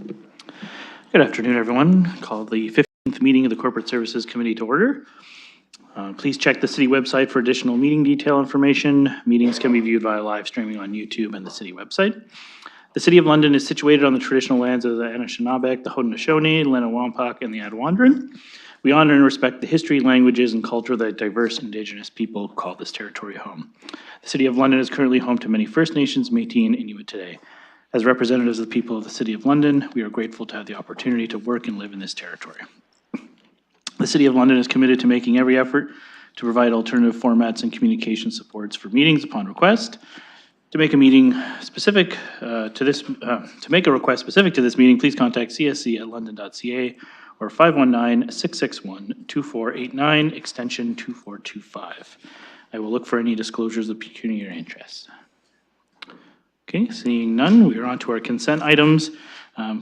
Good afternoon, everyone. Call the 15th meeting of the Corporate Services Committee to order. Please check the city website for additional meeting detail information. Meetings can be viewed via live streaming on YouTube and the city website. The City of London is situated on the traditional lands of the Anishinaabe, the Haudenosaunee, Lenawapak, and the Arawandran. We honor and respect the history, languages, and culture of the diverse Indigenous people who call this territory home. The City of London is currently home to many First Nations, Métis, and Inuit today. As representatives of the people of the City of London, we are grateful to have the opportunity to work and live in this territory. The City of London is committed to making every effort to provide alternative formats and communication supports for meetings upon request. To make a meeting specific to make a request specific to this meeting, please contact csc@london.ca or 519-661-2489, extension 2425. I will look for any disclosures of pecuniary interest. Okay, seeing none, we are on to our consent items.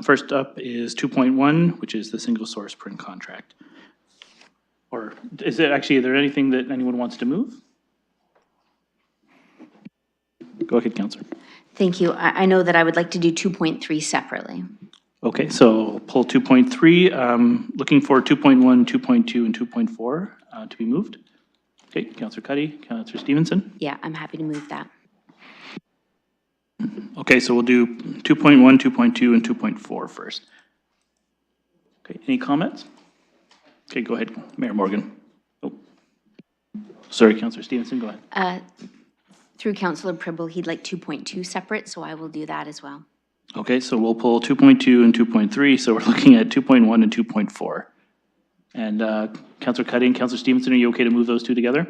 First up is 2.1, which is the single source print contract. Or is there anything that anyone wants to move? Go ahead, Councillor. Thank you. I know that I would like to do 2.3 separately. Okay, so pull 2.3, looking for 2.1, 2.2, and 2.4 to be moved. Okay, Councillor Cuddy, Councillor Stevenson. Yeah, I'm happy to move that. Okay, so we'll do 2.1, 2.2, and 2.4 first. Okay, any comments? Okay, go ahead, Mayor Morgan. Oh, sorry, Councillor Stevenson, go ahead. Through Councillor Pribble, he'd like 2.2 separate, so I will do that as well. Okay, so we'll pull 2.2 and 2.3, so we're looking at 2.1 and 2.4. And Councillor Cuddy and Councillor Stevenson, are you okay to move those two together?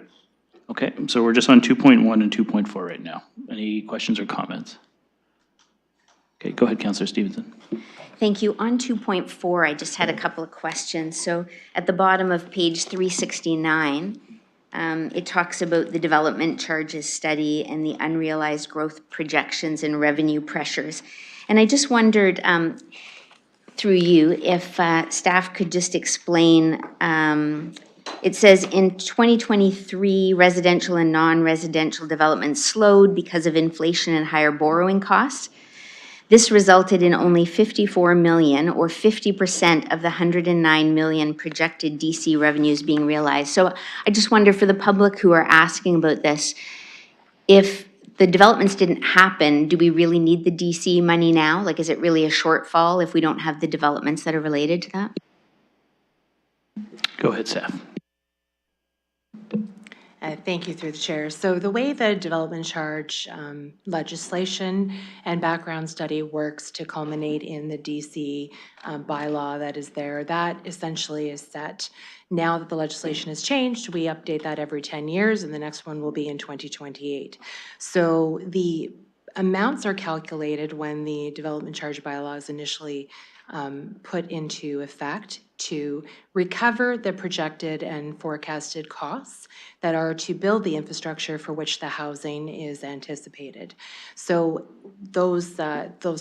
Okay, so we're just on 2.1 and 2.4 right now. Any questions or comments? Okay, go ahead, Councillor Stevenson. Thank you. On 2.4, I just had a couple of questions. So at the bottom of page 369, it talks about the development charges study and the unrealized growth projections and revenue pressures. And I just wondered, through you, if staff could just explain, it says in 2023, residential and non-residential development slowed because of inflation and higher borrowing costs. This resulted in only 54 million or 50% of the 109 million projected DC revenues being realized. So I just wonder, for the public who are asking about this, if the developments didn't happen, do we really need the DC money now? Like, is it really a shortfall if we don't have the developments that are related to that? Go ahead, staff. Thank you, through the chair. So the way the development charge legislation and background study works to culminate in the DC bylaw that is there, that essentially is set. Now that the legislation has changed, we update that every 10 years, and the next one will be in 2028. So the amounts are calculated when the development charge bylaw is initially put into effect to recover the projected and forecasted costs that are to build the infrastructure for which the housing is anticipated. So those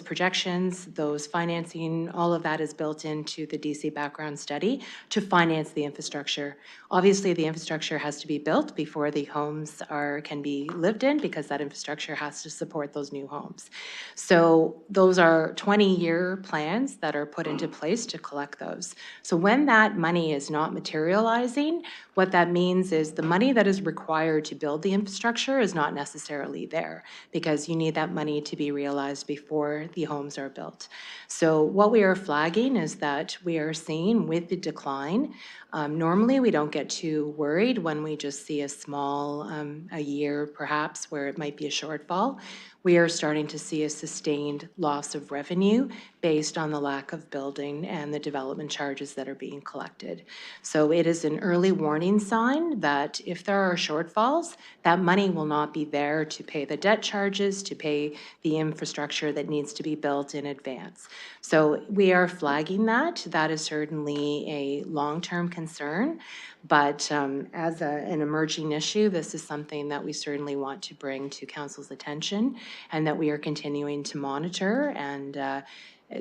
projections, those financing, all of that is built into the DC background study to finance the infrastructure. Obviously, the infrastructure has to be built before the homes can be lived in, because that infrastructure has to support those new homes. So those are 20-year plans that are put into place to collect those. So when that money is not materializing, what that means is the money that is required to build the infrastructure is not necessarily there, because you need that money to be realized before the homes are built. So what we are flagging is that we are seeing, with the decline, normally we don't get too worried when we just see a small, a year perhaps, where it might be a shortfall. We are starting to see a sustained loss of revenue based on the lack of building and the development charges that are being collected. So it is an early warning sign that if there are shortfalls, that money will not be there to pay the debt charges, to pay the infrastructure that needs to be built in advance. So we are flagging that. That is certainly a long-term concern, but as an emerging issue, this is something that we certainly want to bring to Council's attention and that we are continuing to monitor. And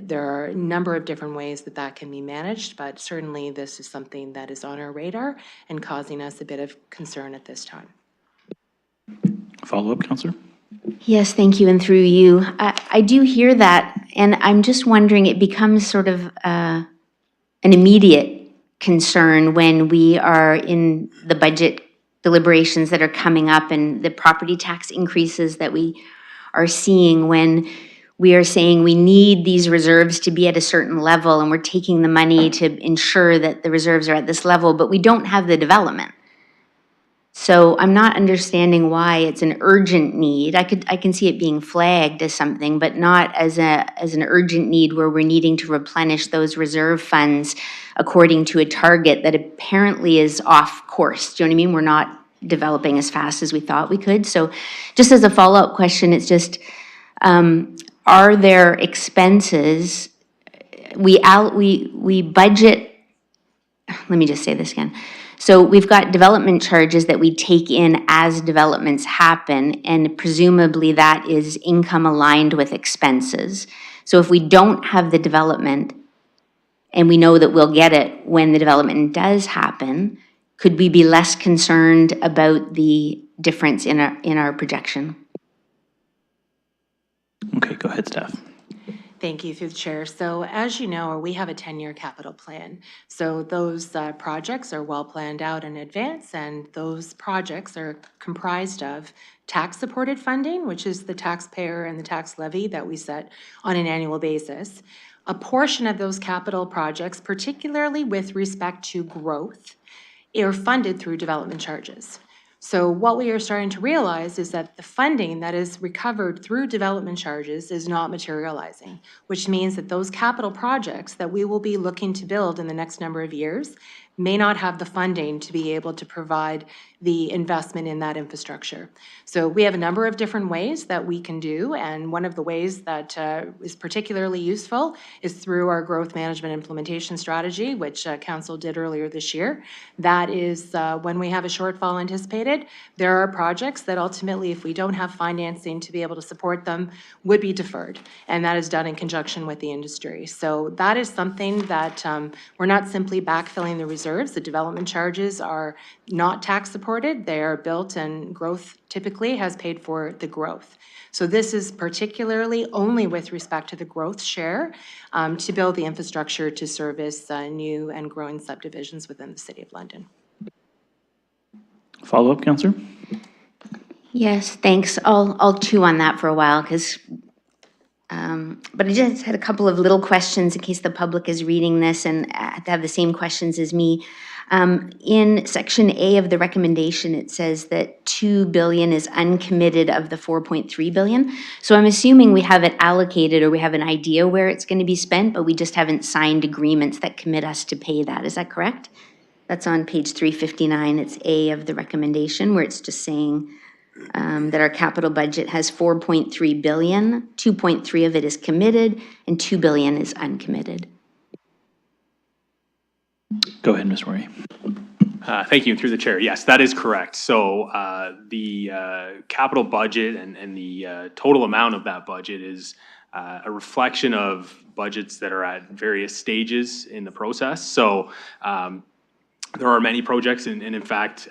there are a number of different ways that that can be managed, but certainly this is something that is on our radar and causing us a bit of concern at this time. Follow up, Councillor? Yes, thank you, and through you. I do hear that, and I'm just wondering, it becomes sort of an immediate concern when we are in the budget deliberations that are coming up and the property tax increases that we are seeing, when we are saying we need these reserves to be at a certain level and we're taking the money to ensure that the reserves are at this level, but we don't have the development. So I'm not understanding why it's an urgent need. I can see it being flagged as something, but not as an urgent need where we're needing to replenish those reserve funds according to a target that apparently is off course. Do you know what I mean? We're not developing as fast as we thought we could. So just as a follow-up question, it's just, are there expenses, we budget, let me just say this again. So we've got development charges that we take in as developments happen, and presumably that is income aligned with expenses. So if we don't have the development, and we know that we'll get it when the development does happen, could we be less concerned about the difference in our projection? Okay, go ahead, staff. Thank you, through the chair. So as you know, we have a 10-year capital plan. So those projects are well planned out in advance, and those projects are comprised of tax-supported funding, which is the taxpayer and the tax levy that we set on an annual basis. A portion of those capital projects, particularly with respect to growth, are funded through development charges. So what we are starting to realize is that the funding that is recovered through development charges is not materializing, which means that those capital projects that we will be looking to build in the next number of years may not have the funding to be able to provide the investment in that infrastructure. So we have a number of different ways that we can do, and one of the ways that is particularly useful is through our growth management implementation strategy, which Council did earlier this year. That is when we have a shortfall anticipated, there are projects that ultimately, if we don't have financing to be able to support them, would be deferred, and that is done in conjunction with the industry. So that is something that we're not simply backfilling the reserves. The development charges are not tax supported. They are built, and growth typically has paid for the growth. So this is particularly only with respect to the growth share to build the infrastructure to service new and growing subdivisions within the City of London. Follow-up, Councillor? Yes, thanks. I'll chew on that for a while, because, but I just had a couple of little questions in case the public is reading this and have the same questions as me. In section A of the recommendation, it says that 2 billion is uncommitted of the 4.3 billion. So I'm assuming we have it allocated, or we have an idea where it's going to be spent, but we just haven't signed agreements that commit us to pay that. Is that correct? That's on page 359. It's A of the recommendation, where it's just saying that our capital budget has 4.3 billion, 2.3 of it is committed, and 2 billion is uncommitted. Go ahead, Ms. Rory. Thank you, through the chair. Yes, that is correct. So the capital budget and the total amount of that budget is a reflection of budgets that are at various stages in the process. So there are many projects, and in fact,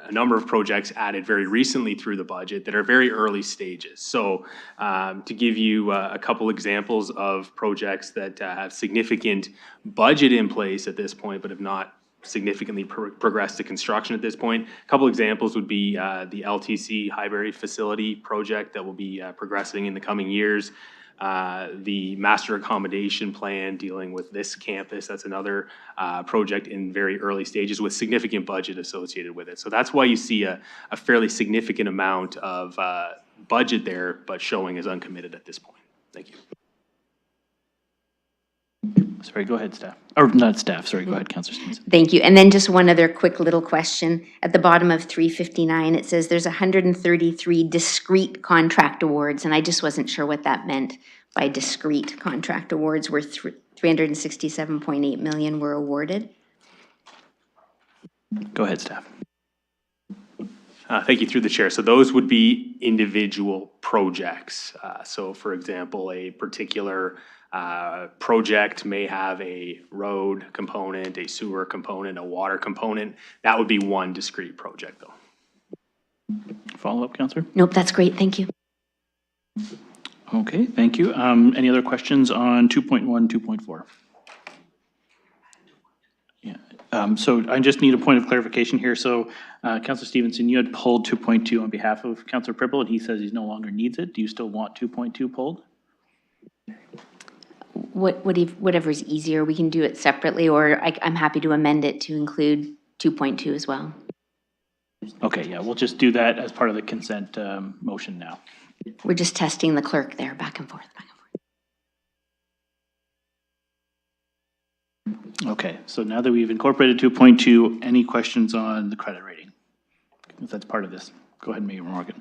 a number of projects added very recently through the budget that are very early stages. So to give you a couple examples of projects that have significant budget in place at this point, but have not significantly progressed to construction at this point. A couple examples would be the LTC Highbury facility project that will be progressing in the coming years. The master accommodation plan dealing with this campus, that's another project in very early stages with significant budget associated with it. So that's why you see a fairly significant amount of budget there, but showing as uncommitted at this point. Thank you. Sorry, go ahead, staff. Or not staff, sorry, go ahead, Councillor Stevenson. Thank you. And then just one other quick little question. At the bottom of 359, it says there's 133 discrete contract awards, and I just wasn't sure what that meant by discrete contract awards, where 367.8 million were awarded. Go ahead, staff. Thank you, through the chair. So those would be individual projects. So for example, a particular project may have a road component, a sewer component, a water component. That would be one discrete project though. Follow-up, Counselor? Nope, that's great, thank you. Okay, thank you. Any other questions on 2.1, 2.4? Yeah, so I just need a point of clarification here. So, Counselor Stevenson, you had pulled 2.2 on behalf of Counselor Pribble, and he says he no longer needs it. Do you still want 2.2 pulled? Whatever's easier, we can do it separately, or I'm happy to amend it to include 2.2 as well. Okay, yeah, we'll just do that as part of the consent motion now. We're just testing the clerk there, back and forth, back and forth. Okay, so now that we've incorporated 2.2, any questions on the credit rating? If that's part of this. Go ahead, Mayor Morgan.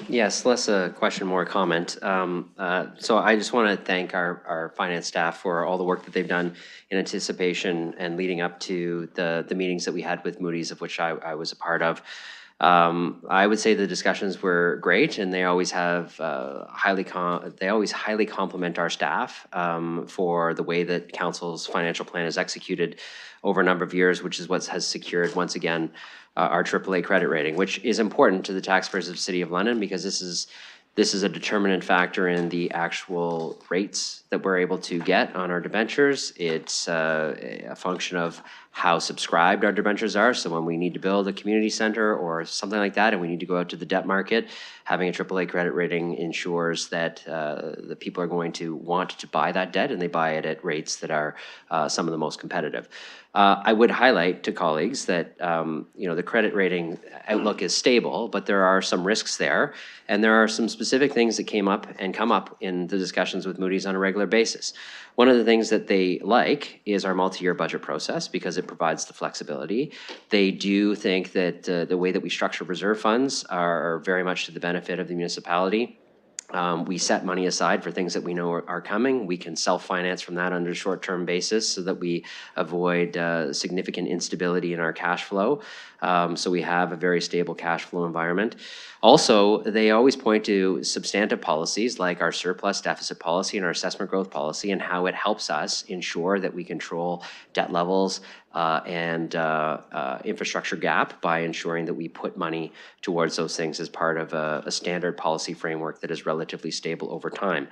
Yes, less a question, more a comment. So I just want to thank our finance staff for all the work that they've done in anticipation and leading up to the meetings that we had with Moody's, of which I was a part of. I would say the discussions were great, and they always have they always highly compliment our staff for the way that council's financial plan is executed over a number of years, which is what has secured once again our AAA credit rating, which is important to the taxpayers of the City of London because this is a determinant factor in the actual rates that we're able to get on our debentures. It's a function of how subscribed our debentures are. So when we need to build a community center or something like that, and we need to go out to the debt market, having a AAA credit rating ensures that the people are going to want to buy that debt, and they buy it at rates that are some of the most competitive. I would highlight to colleagues that the credit rating outlook is stable, but there are some risks there, and there are some specific things that come up in the discussions with Moody's on a regular basis. One of the things that they like is our multi-year budget process because it provides the flexibility. They do think that the way that we structure reserve funds are very much to the benefit of the municipality. We set money aside for things that we know are coming. We can self-finance from that under a short-term basis so that we avoid significant instability in our cash flow. So we have a very stable cash flow environment. Also, they always point to substantive policies like our surplus deficit policy and our assessment growth policy and how it helps us ensure that we control debt levels and infrastructure gap by ensuring that we put money towards those things as part of a standard policy framework that is relatively stable over time.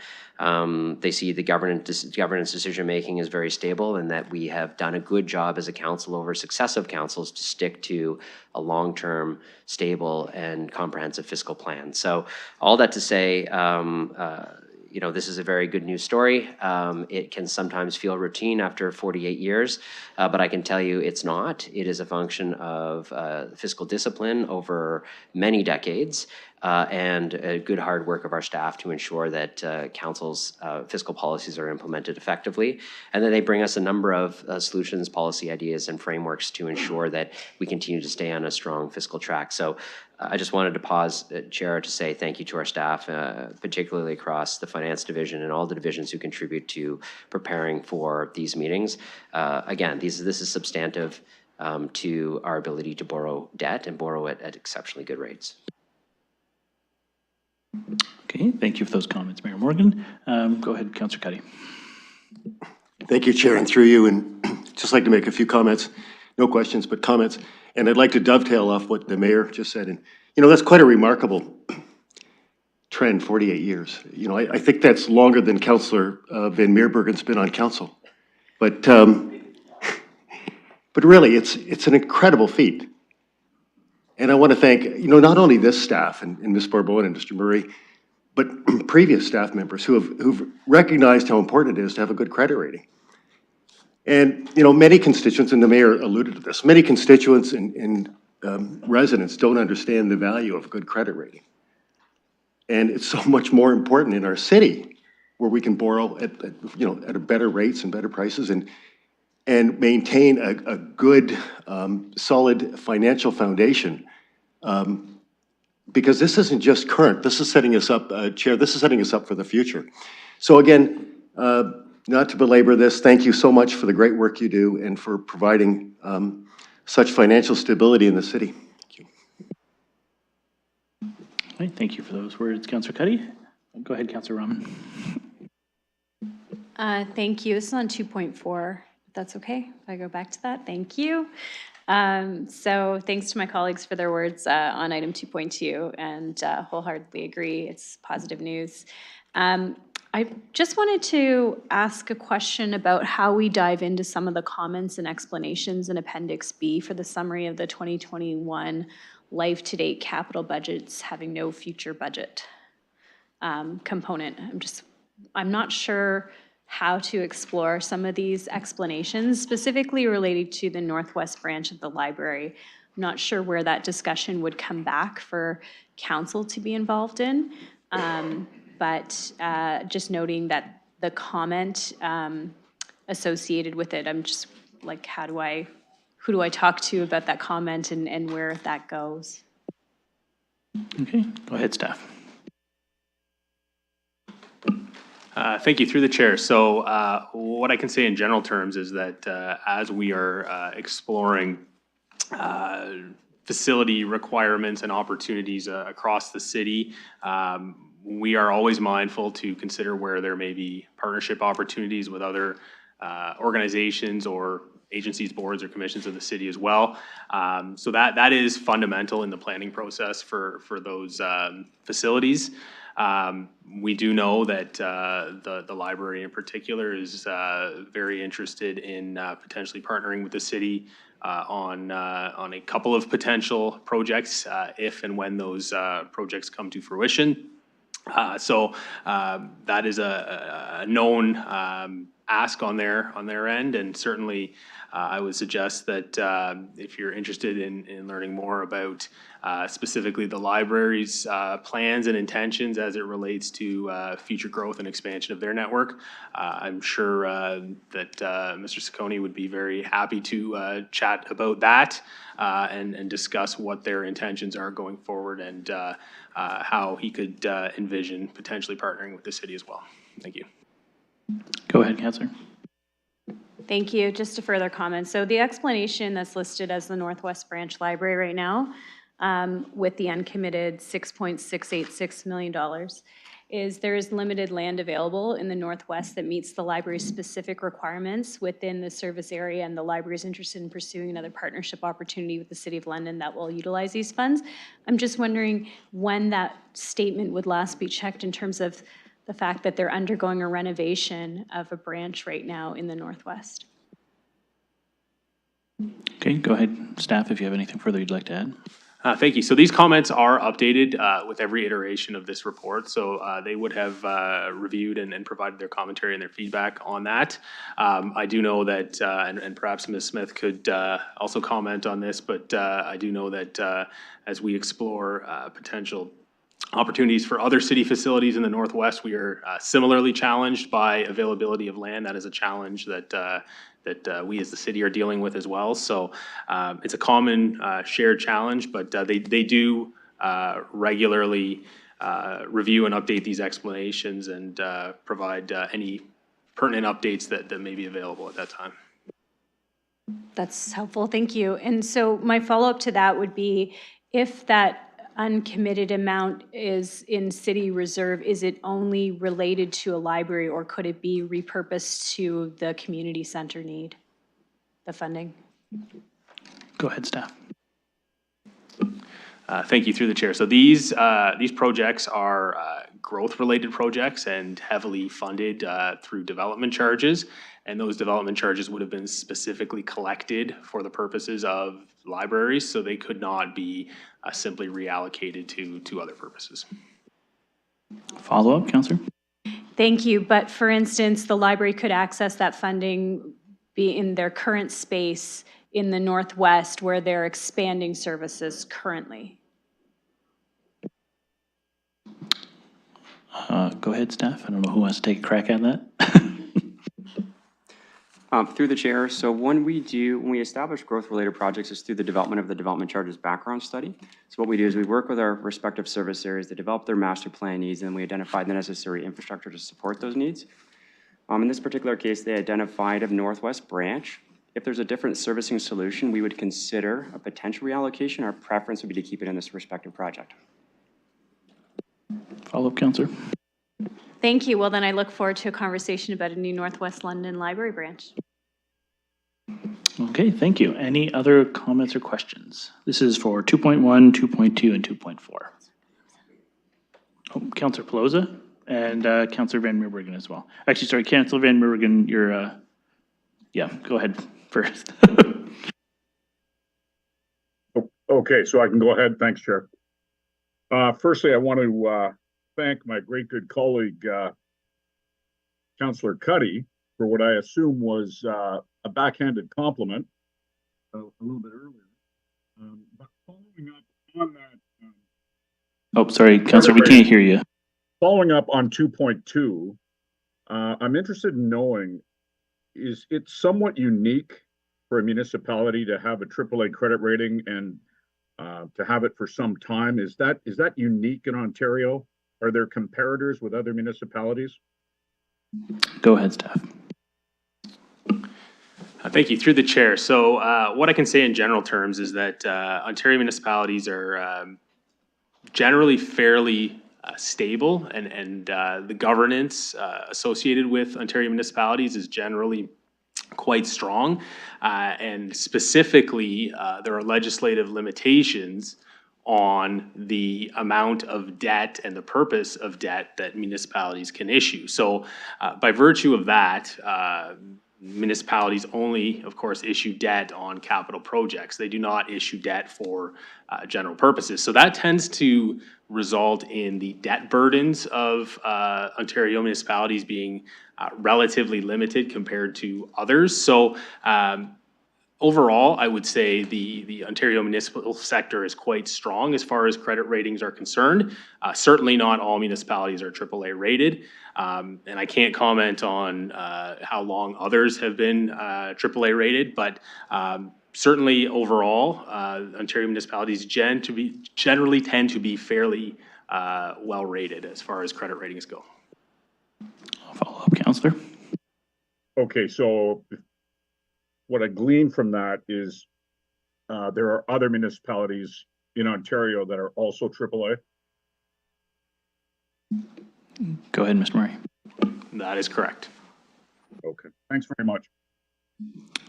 They see the governance decision-making is very stable and that we have done a good job as a council over successive councils to stick to a long-term, stable, and comprehensive fiscal plan. So all that to say, this is a very good news story. It can sometimes feel routine after 48 years, but I can tell you it's not. It is a function of fiscal discipline over many decades and good hard work of our staff to ensure that council's fiscal policies are implemented effectively, and that they bring us a number of solutions, policy ideas, and frameworks to ensure that we continue to stay on a strong fiscal track. So I just wanted to pause, Chair, to say thank you to our staff, particularly across the finance division and all the divisions who contribute to preparing for these meetings. Again, this is substantive to our ability to borrow debt and borrow it at exceptionally good rates. Okay, thank you for those comments, Mayor Morgan. Go ahead, Councillor Cuddy. Thank you, Chair, and through you, and just like to make a few comments, no questions, but comments. And I'd like to dovetail off what the mayor just said. And, that's quite a remarkable trend, 48 years. I think that's longer than Councillor Van Meerbergen's been on council. But really, it's an incredible feat. And I want to thank, not only this staff and Ms. Barbone and Mr. Murray, but previous staff members who've recognized how important it is to have a good credit rating. And, many constituents, and the mayor alluded to this, many constituents and residents don't understand the value of a good credit rating. And it's so much more important in our city where we can borrow at a better rates and better prices and maintain a good, solid financial foundation. Because this isn't just current, this is setting us up, Chair, this is setting us up for the future. So again, not to belabor this, thank you so much for the great work you do and for providing such financial stability in the city. Thank you. All right, thank you for those words, Councillor Cuddy. Go ahead, Councillor Rahman. Thank you. This is on 2.4, if that's okay. If I go back to that, thank you. So thanks to my colleagues for their words on item 2.2, and wholeheartedly agree. It's positive news. I just wanted to ask a question about how we dive into some of the comments and explanations in Appendix B for the summary of the 2021 life-to-date capital budgets having no future budget component. I'm not sure how to explore some of these explanations, specifically related to the Northwest branch of the library. I'm not sure where that discussion would come back for council to be involved in. But just noting that the comment associated with it, I'm just like, who do I talk to about that comment and where that goes? Okay, go ahead, staff. Thank you, through the chair. So what I can say in general terms is that as we are exploring facility requirements and opportunities across the city, we are always mindful to consider where there may be partnership opportunities with other organizations or agencies, boards, or commissions of the city as well. So that is fundamental in the planning process for those facilities. We do know that the library in particular is very interested in potentially partnering with the city on a couple of potential projects if and when those projects come to fruition. So that is a known ask on their end, and certainly I would suggest that if you're interested in learning more about specifically the library's plans and intentions as it relates to future growth and expansion of their network, I'm sure that Mr. Ciccone would be very happy to chat about that and discuss what their intentions are going forward and how he could envision potentially partnering with the city as well. Thank you. Go ahead, Councillor. Thank you. Just a further comment. So the explanation that's listed as the Northwest Branch Library right now, with the uncommitted $6.686 million, is there is limited land available in the Northwest that meets the library's specific requirements within the service area, and the library is interested in pursuing another partnership opportunity with the City of London that will utilize these funds. I'm just wondering when that statement would last be checked in terms of the fact that they're undergoing a renovation of a branch right now in the Northwest. Okay, go ahead, staff, if you have anything further you'd like to add. Thank you. So these comments are updated with every iteration of this report. So they would have reviewed and provided their commentary and their feedback on that. I do know that, and perhaps Ms. Smith could also comment on this, but I do know that as we explore potential opportunities for other city facilities in the Northwest, we are similarly challenged by availability of land. That is a challenge that we as the city are dealing with as well. So it's a common shared challenge, but they do regularly review and update these explanations and provide any pertinent updates that may be available at that time. That's helpful, thank you. And so my follow-up to that would be, if that uncommitted amount is in city reserve, is it only related to a library, or could it be repurposed to the community center need, the funding? Go ahead, staff. Thank you, through the chair. So these projects are growth-related projects and heavily funded through development charges. And those development charges would have been specifically collected for the purposes of libraries, so they could not be simply reallocated to other purposes. Follow-up, Councillor? Thank you, but for instance, the library could access that funding be in their current space in the Northwest where they're expanding services currently. Go ahead, staff. I don't know who wants to take a crack at that. Through the chair, so when we establish growth-related projects, it's through the development of the development charges background study. So what we do is we work with our respective service areas to develop their master plan needs, and we identify the necessary infrastructure to support those needs. In this particular case, they identified a Northwest branch. If there's a different servicing solution, we would consider a potential reallocation. Our preference would be to keep it in this respective project. Follow-up, Councillor? Thank you. Well, then I look forward to a conversation about a new Northwest London Library branch. Okay, thank you. Any other comments or questions? This is for 2.1, 2.2, and 2.4. Oh, Councillor Pelosa and Councillor Van Meerbergen as well. Actually, sorry, Councillor Van Meerbergen, you're, yeah, go ahead first. Okay, so I can go ahead. Thanks, Chair. Firstly, I want to thank my great good colleague, Councillor Cuddy, for what I assume was a backhanded compliment a little bit earlier. But following up on that, Oh, sorry, Councillor, we can't hear you. following up on 2.2, I'm interested in knowing, is it somewhat unique for a municipality to have a AAA credit rating and to have it for some time? Is that unique in Ontario? Are there comparators with other municipalities? Go ahead, staff. Thank you. Through the chair. So what I can say in general terms is that Ontario municipalities are generally fairly stable, and the governance associated with Ontario municipalities is generally quite strong. And specifically, there are legislative limitations on the amount of debt and the purpose of debt that municipalities can issue. So by virtue of that, municipalities only, of course, issue debt on capital projects. They do not issue debt for general purposes. So that tends to result in the debt burdens of Ontario municipalities being relatively limited compared to others. So overall, I would say the Ontario municipal sector is quite strong as far as credit ratings are concerned. Certainly not all municipalities are AAA rated. And I can't comment on how long others have been AAA rated, but certainly overall, Ontario municipalities generally tend to be fairly well rated as far as credit ratings go. I'll follow up, Councillor. Okay, so what I glean from that is there are other municipalities in Ontario that are also AAA. Go ahead, Mr. Murray. That is correct. Okay, thanks very much.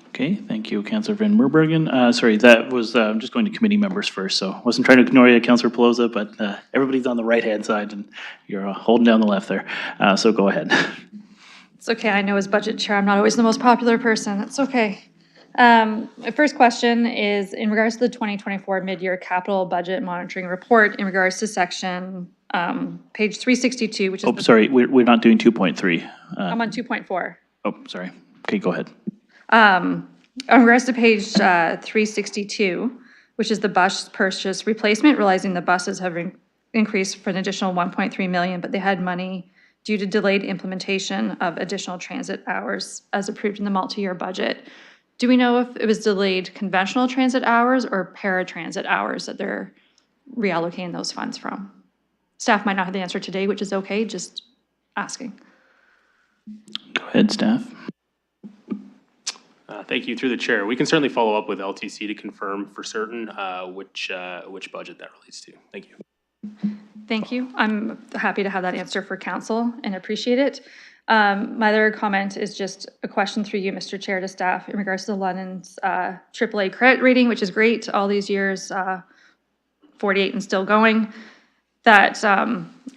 Okay, thank you, Councillor Van Meerbergen. Sorry, that was, I'm just going to committee members first, so I wasn't trying to ignore you, Councillor Pelosa, but everybody's on the right-hand side and you're holding down the left there. So go ahead. It's okay, I know as budget chair, I'm not always the most popular person, it's okay. My first question is in regards to the 2024 mid-year capital budget monitoring report in regards to section, page 362, which is. Oh, sorry, we're not doing 2.3. I'm on 2.4. Oh, sorry. Okay, go ahead. In regards to page 362, which is the bus purchase replacement, realizing the buses have increased for an additional 1.3 million, but they had money due to delayed implementation of additional transit hours as approved in the multi-year budget. Do we know if it was delayed conventional transit hours or paratransit hours that they're reallocating those funds from? Staff might not have the answer today, which is okay, just asking. Go ahead, staff. Thank you. Through the chair, we can certainly follow up with LTC to confirm for certain which budget that relates to. Thank you. Thank you. I'm happy to have that answer for council and appreciate it. My other comment is just a question through you, Mr. Chair, to staff in regards to London's AAA credit rating, which is great all these years, 48 and still going. That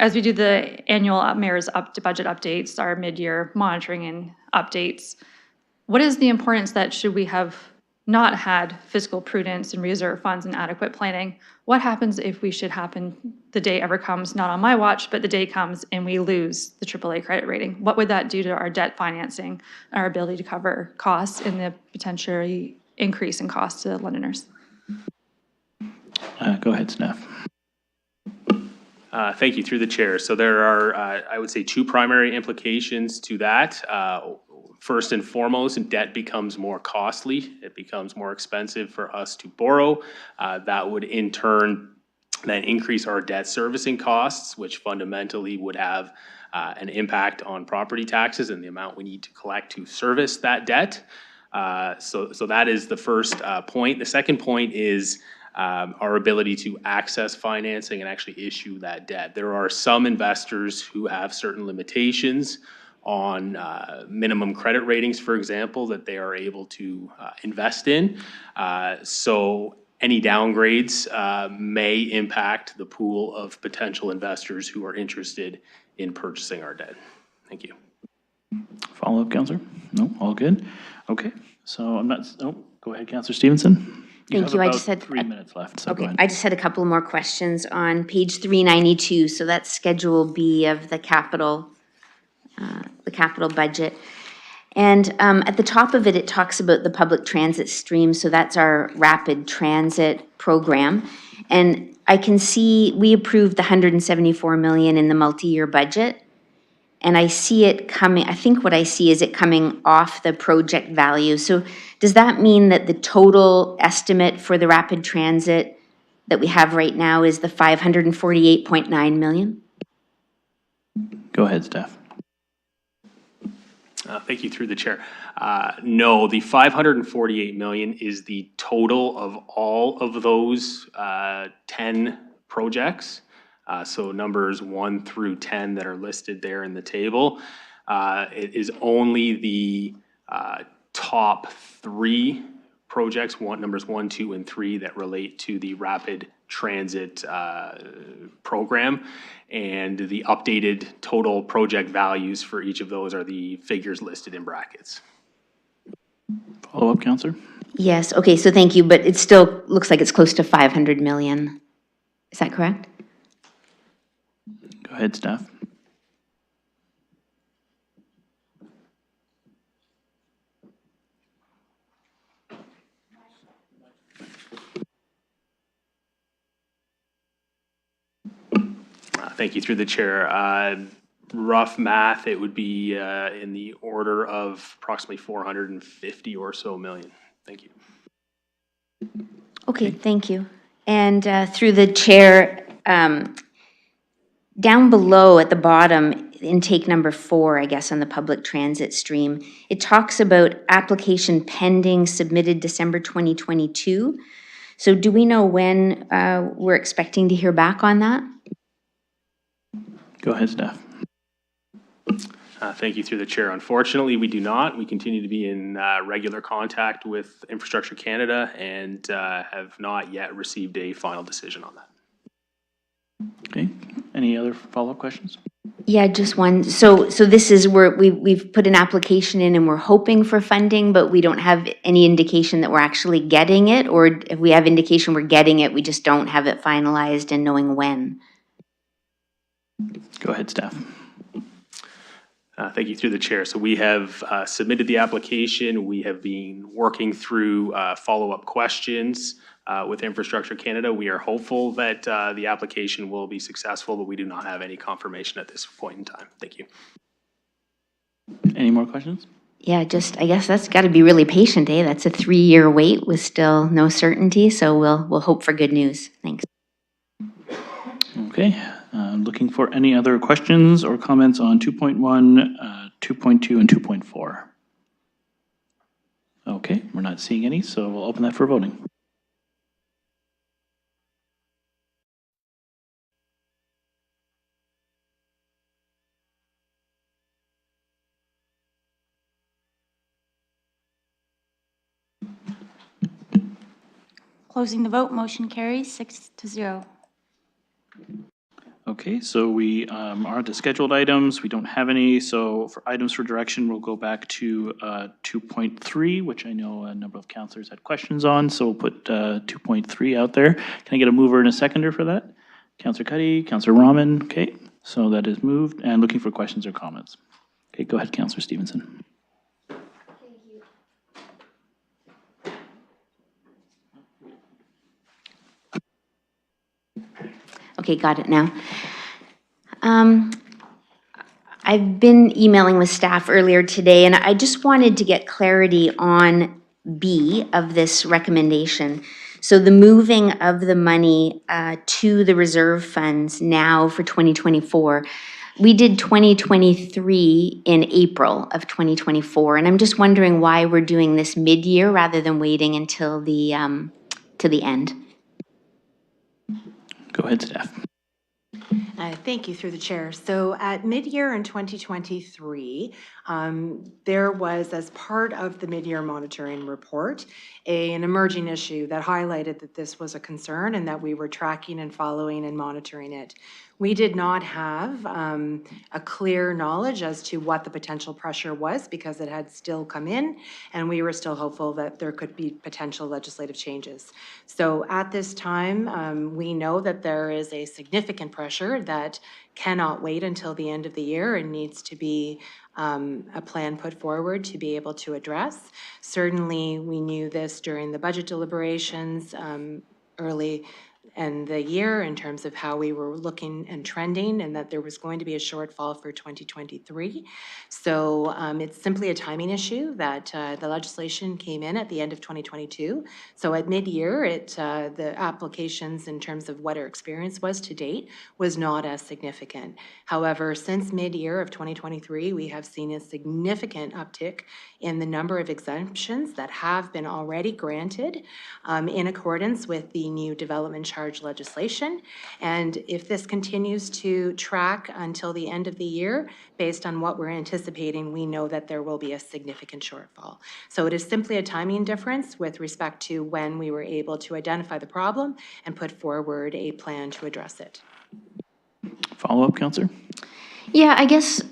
as we do the annual mayor's budget updates, our mid-year monitoring and updates, what is the importance that should we have not had fiscal prudence and reserve funds and adequate planning? What happens if we should happen, the day ever comes, not on my watch, but the day comes and we lose the AAA credit rating? What would that do to our debt financing, our ability to cover costs and the potentially increase in costs to Londoners? Go ahead, staff. Thank you. Through the chair. So there are, I would say, two primary implications to that. First and foremost, debt becomes more costly. It becomes more expensive for us to borrow. That would in turn then increase our debt servicing costs, which fundamentally would have an impact on property taxes and the amount we need to collect to service that debt. So that is the first point. The second point is our ability to access financing and actually issue that debt. There are some investors who have certain limitations on minimum credit ratings, for example, that they are able to invest in. So any downgrades may impact the pool of potential investors who are interested in purchasing our debt. Thank you. Follow-up, Counselor? No, all good? Okay, so I'm not, oh, go ahead, Counselor Stevenson. Thank you. I just have had about 3 minutes left, so go Okay, ahead. I just had a couple more questions on page 392, so that's Schedule B of the capital budget. And at the top of it, it talks about the public transit stream, so that's our rapid transit program. And I can see we approved the 174 million in the multi-year budget. And I see it coming, I think what I see is it coming off the project value. So does that mean that the total estimate for the rapid transit that we have right now is the 548.9 million? Go ahead, staff. Thank you, through the chair. No, the 548 million is the total of all of those 10 projects. So numbers 1 through 10 that are listed there in the table. It is only the top 3 projects, numbers 1, 2, and 3 that relate to the rapid transit program. And the updated total project values for each of those are the figures listed in brackets. Follow-up, Counselor? Yes, okay, so thank you, but it still looks like it's close to 500 million. Is that correct? Go ahead, staff. Thank you, through the chair. Rough math, it would be in the order of approximately 450 or so million. Thank you. Okay, thank you. And through the chair, down below at the bottom, intake number 4, I guess, on the public transit stream, it talks about application pending submitted December 2022. So do we know when we're expecting to hear back on that? Go ahead, staff. Thank you, through the chair. Unfortunately, we do not. We continue to be in regular contact with Infrastructure Canada and have not yet received a final decision on that. Okay, any other follow-up questions? Yeah, just one. So this is where we've put an application in and we're hoping for funding, but we don't have any indication that we're actually getting it, or if we have indication we're getting it, we just don't have it finalized and knowing when. Go ahead, staff. Thank you, through the chair. So we have submitted the application. We have been working through follow-up questions with Infrastructure Canada. We are hopeful that the application will be successful, but we do not have any confirmation at this point in time. Thank you. Any more questions? Yeah, I guess that's got to be really patient, eh? That's a 3-year wait with still no certainty, so we'll hope for good news. Thanks. Okay, looking for any other questions or comments on 2.1, 2.2, and 2.4? Okay, we're not seeing any, so we'll open that for voting. Closing the vote, motion carries 6-0. Okay, so we are at the scheduled items. We don't have any, so for items for direction, we'll go back to 2.3, which I know a number of councilors had questions on, so we'll put 2.3 out there. Can I get a mover and a seconder for that? Councilor Cuddy, Councilor Rahman, okay, so that is moved, and looking for questions or comments. Okay, go ahead, Councilor Stevenson. Okay, got it now. I've been emailing with staff earlier today, and I just wanted to get clarity on B of this recommendation. So the moving of the money to the reserve funds now for 2024. We did 2023 in April of 2024, and I'm just wondering why we're doing this mid-year rather than waiting until the to the end. Go ahead, staff. Thank you, through the chair. So at mid-year in 2023, there was, as part of the mid-year monitoring report, an emerging issue that highlighted that this was a concern and that we were tracking and following and monitoring it. We did not have a clear knowledge as to what the potential pressure was because it had still come in, and we were still hopeful that there could be potential legislative changes. So at this time, we know that there is a significant pressure that cannot wait until the end of the year and needs to be a plan put forward to be able to address. Certainly, we knew this during the budget deliberations early in the year in terms of how we were looking and trending, and that there was going to be a shortfall for 2023. So it's simply a timing issue that the legislation came in at the end of 2022. So at mid-year, the applications in terms of what our experience was to date was not as significant. However, since mid-year of 2023, we have seen a significant uptick in the number of exemptions that have been already granted in accordance with the new development charge legislation. And if this continues to track until the end of the year, based on what we're anticipating, we know that there will be a significant shortfall. So it is simply a timing difference with respect to when we were able to identify the problem and put forward a plan to address it. Follow-up, Counselor? Yeah, I guess,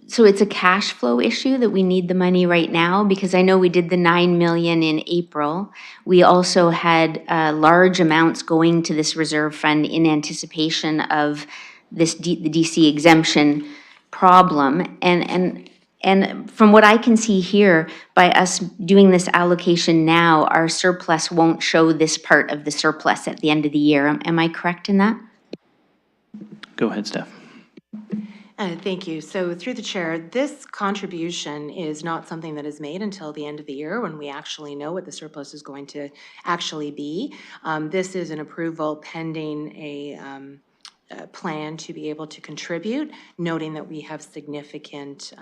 so it's a cash flow issue that we need the money right now, because I know we did the 9 million in April. We also had large amounts going to this reserve fund in anticipation of this the DC exemption problem. And from what I can see here, by us doing this allocation now, our surplus won't show this part of the surplus at the end of the year. Am I correct in that? Go ahead, Steph. Thank you. So through the chair, this contribution is not something that is made until the end of the year when we actually know what the surplus is going to actually be. This is an approval pending a plan to be able to contribute, noting that we have significant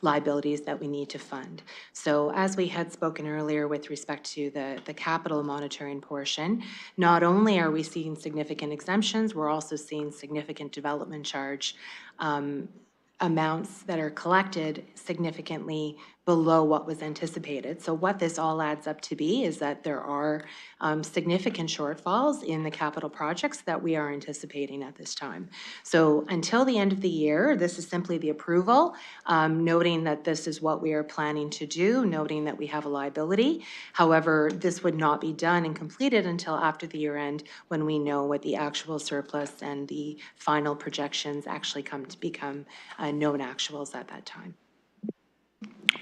liabilities that we need to fund. So as we had spoken earlier with respect to the capital monitoring portion, not only are we seeing significant exemptions, we're also seeing significant development charge amounts that are collected significantly below what was anticipated. So what this all adds up to be is that there are significant shortfalls in the capital projects that we are anticipating at this time. So until the end of the year, this is simply the approval, noting that this is what we are planning to do, noting that we have a liability. However, this would not be done and completed until after the year end, when we know what the actual surplus and the final projections actually come to become known actuals at that time.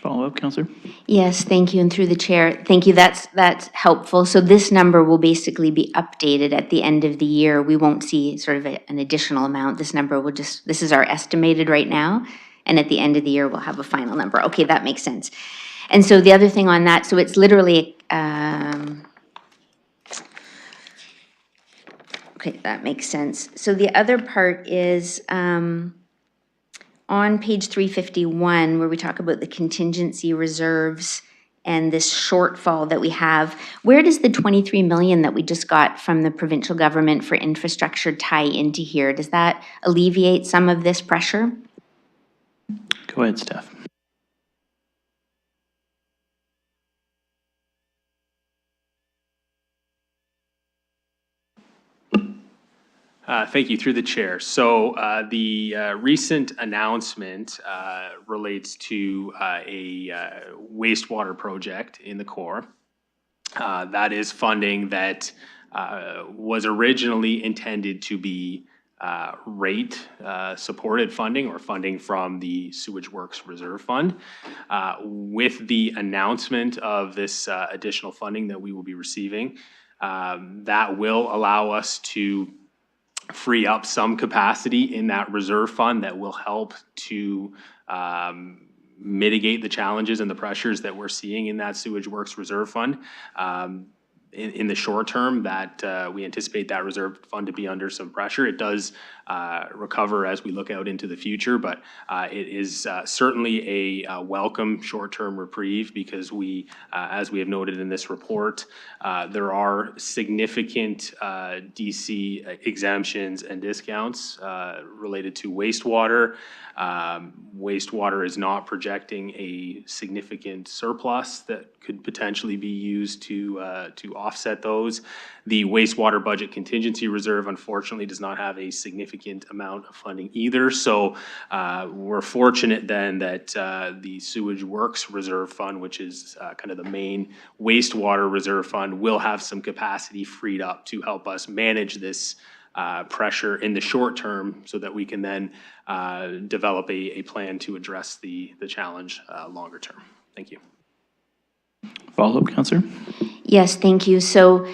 Follow-up, Counselor? Yes, thank you, and through the chair, thank you, that's helpful. So this number will basically be updated at the end of the year. We won't see sort of an additional amount. This number will just, this is our estimated right now, and at the end of the year, we'll have a final number. Okay, that makes sense. And so the other thing on that, so it's literally, okay, that makes sense. So the other part is, on page 351, where we talk about the contingency reserves and this shortfall that we have, where does the 23 million that we just got from the provincial government for infrastructure tie into here? Does that alleviate some of this pressure? Go ahead, Steph. Thank you, through the chair. So the recent announcement relates to a wastewater project in the core. That is funding that was originally intended to be rate supported funding or funding from the Sewage Works Reserve Fund. With the announcement of this additional funding that we will be receiving, that will allow us to free up some capacity in that reserve fund that will help to mitigate the challenges and the pressures that we're seeing in that Sewage Works Reserve Fund. in the short term that we anticipate that reserve fund to be under some pressure. It does recover as we look out into the future, but it is certainly a welcome short-term reprieve because we, as we have noted in this report, there are significant DC exemptions and discounts related to wastewater. Wastewater is not projecting a significant surplus that could potentially be used to offset those. The wastewater budget contingency reserve unfortunately does not have a significant amount of funding either. So we're fortunate then that the Sewage Works Reserve Fund, which is kind of the main wastewater reserve fund, will have some capacity freed up to help us manage this pressure in the short term so that we can then develop a plan to address the challenge longer term. Thank you. Follow-up, Councillor? Yes, thank you. So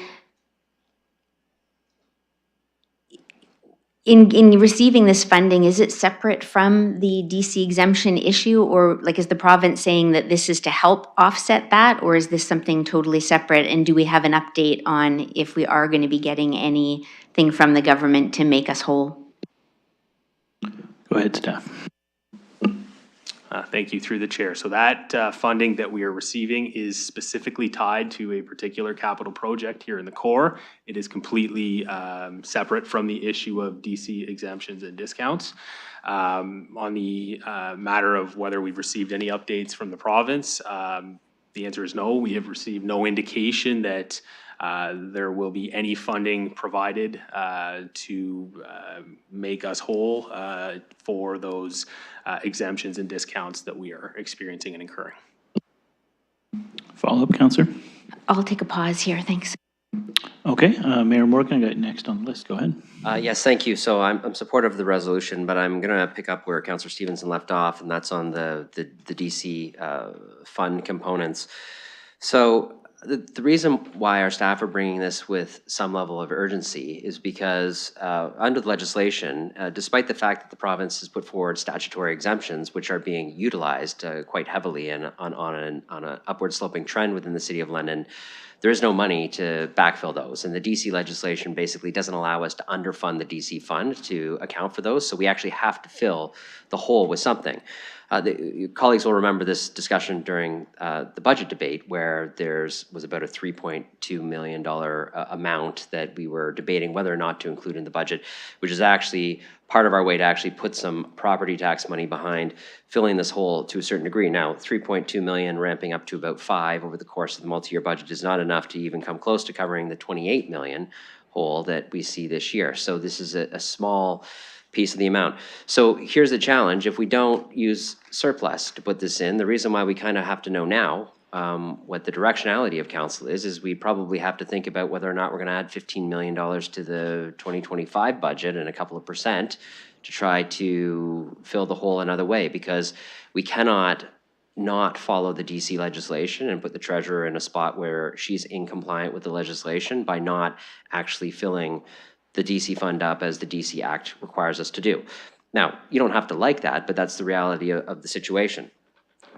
in receiving this funding, is it separate from the DC exemption issue? Or like, is the province saying that this is to help offset that? Or is this something totally separate? And do we have an update on if we are going to be getting anything from the government to make us whole? Go ahead, staff. Thank you, through the chair. So that funding that we are receiving is specifically tied to a particular capital project here in the core. It is completely separate from the issue of DC exemptions and discounts. On the matter of whether we've received any updates from the province, the answer is no. We have received no indication that there will be any funding provided to make us whole for those exemptions and discounts that we are experiencing and incurring. Follow-up, Councillor? I'll take a pause here. Thanks. Okay, Mayor Morgan, I got next on the list. Go ahead. Yes, thank you. So I'm supportive of the resolution, but I'm going to pick up where Councillor Stevenson left off, and that's on the DC fund components. So the reason why our staff are bringing this with some level of urgency is because under the legislation, despite the fact that the province has put forward statutory exemptions, which are being utilized quite heavily and on an upward sloping trend within the City of London, there is no money to backfill those. And the DC legislation basically doesn't allow us to underfund the DC fund to account for those. So we actually have to fill the hole with something. The colleagues will remember this discussion during the budget debate where was about a $3.2 million amount that we were debating whether or not to include in the budget, which is actually part of our way to actually put some property tax money behind filling this hole to a certain degree. Now, 3.2 million ramping up to about 5 over the course of the multi-year budget is not enough to even come close to covering the 28 million hole that we see this year. So this is a small piece of the amount. So here's the challenge. If we don't use surplus to put this in, the reason why we kind of have to know now what the directionality of council is we probably have to think about whether or not we're going to add $15 million to the 2025 budget and a couple of percent to try to fill the hole another way, because we cannot not follow the DC legislation and put the treasurer in a spot where she's incompliant with the legislation by not actually filling the DC fund up as the DC Act requires us to do. Now, you don't have to like that, but that's the reality of the situation.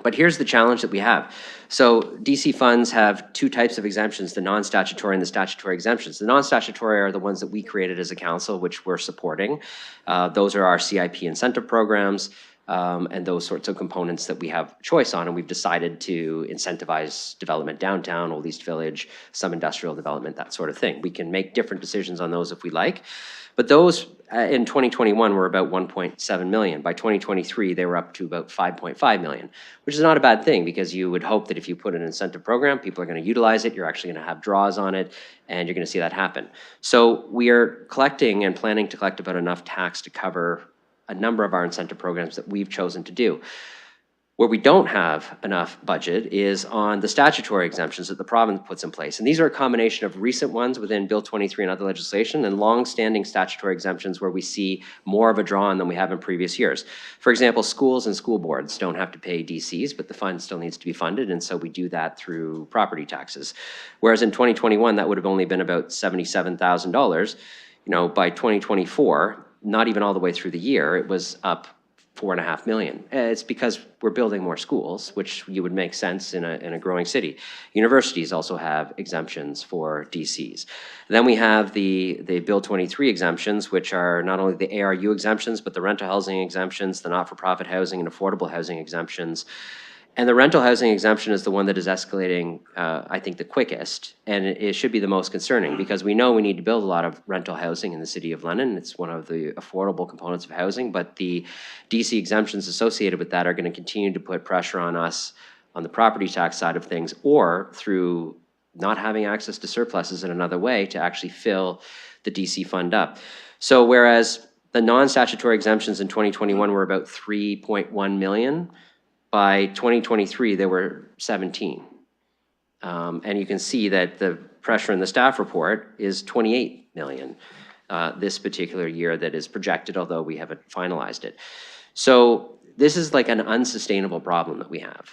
But here's the challenge that we have. So DC funds have two types of exemptions, the non-statutory and the statutory exemptions. The non-statutory are the ones that we created as a council, which we're supporting. Those are our CIP incentive programs, and those sorts of components that we have choice on, and we've decided to incentivize development downtown, Old East Village, some industrial development, that sort of thing. We can make different decisions on those if we like, but those in 2021 were about 1.7 million. By 2023, they were up to about 5.5 million, which is not a bad thing, because you would hope that if you put an incentive program, people are going to utilize it, you're actually going to have draws on it, and you're going to see that happen. So we are collecting and planning to collect about enough tax to cover a number of our incentive programs that we've chosen to do. Where we don't have enough budget is on the statutory exemptions that the province puts in place. And these are a combination of recent ones within Bill 23 and other legislation and long-standing statutory exemptions where we see more of a draw on than we have in previous years. For example, schools and school boards don't have to pay DCs, but the fund still needs to be funded, and so we do that through property taxes. Whereas in 2021, that would have only been about $77,000. By 2024, not even all the way through the year, it was up 4.5 million. It's because we're building more schools, which you would make sense in a growing city. Universities also have exemptions for DCs. Then we have the Bill 23 exemptions, which are not only the ARU exemptions, but the rental housing exemptions, the not-for-profit housing and affordable housing exemptions. And the rental housing exemption is the one that is escalating, I think, the quickest, and it should be the most concerning, because we know we need to build a lot of rental housing in the City of London. It's one of the affordable components of housing, but the DC exemptions associated with that are going to continue to put pressure on us on the property tax side of things, or through not having access to surpluses in another way to actually fill the DC fund up. So whereas the non-statutory exemptions in 2021 were about 3.1 million, by 2023, there were 17. And you can see that the pressure in the staff report is 28 million this particular year that is projected, although we haven't finalized it. So this is like an unsustainable problem that we have,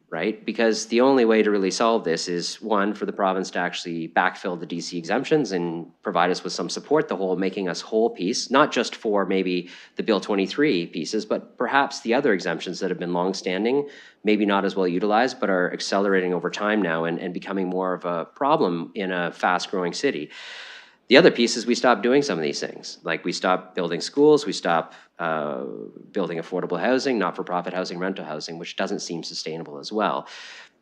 right? Because the only way to really solve this is, one, for the province to actually backfill the DC exemptions and provide us with some support, the whole making us whole piece, not just for maybe the Bill 23 pieces, but perhaps the other exemptions that have been longstanding, maybe not as well utilized, but are accelerating over time now and becoming more of a problem in a fast-growing city. The other piece is we stop doing some of these things. Like we stop building schools, we stop building affordable housing, not-for-profit housing, rental housing, which doesn't seem sustainable as well.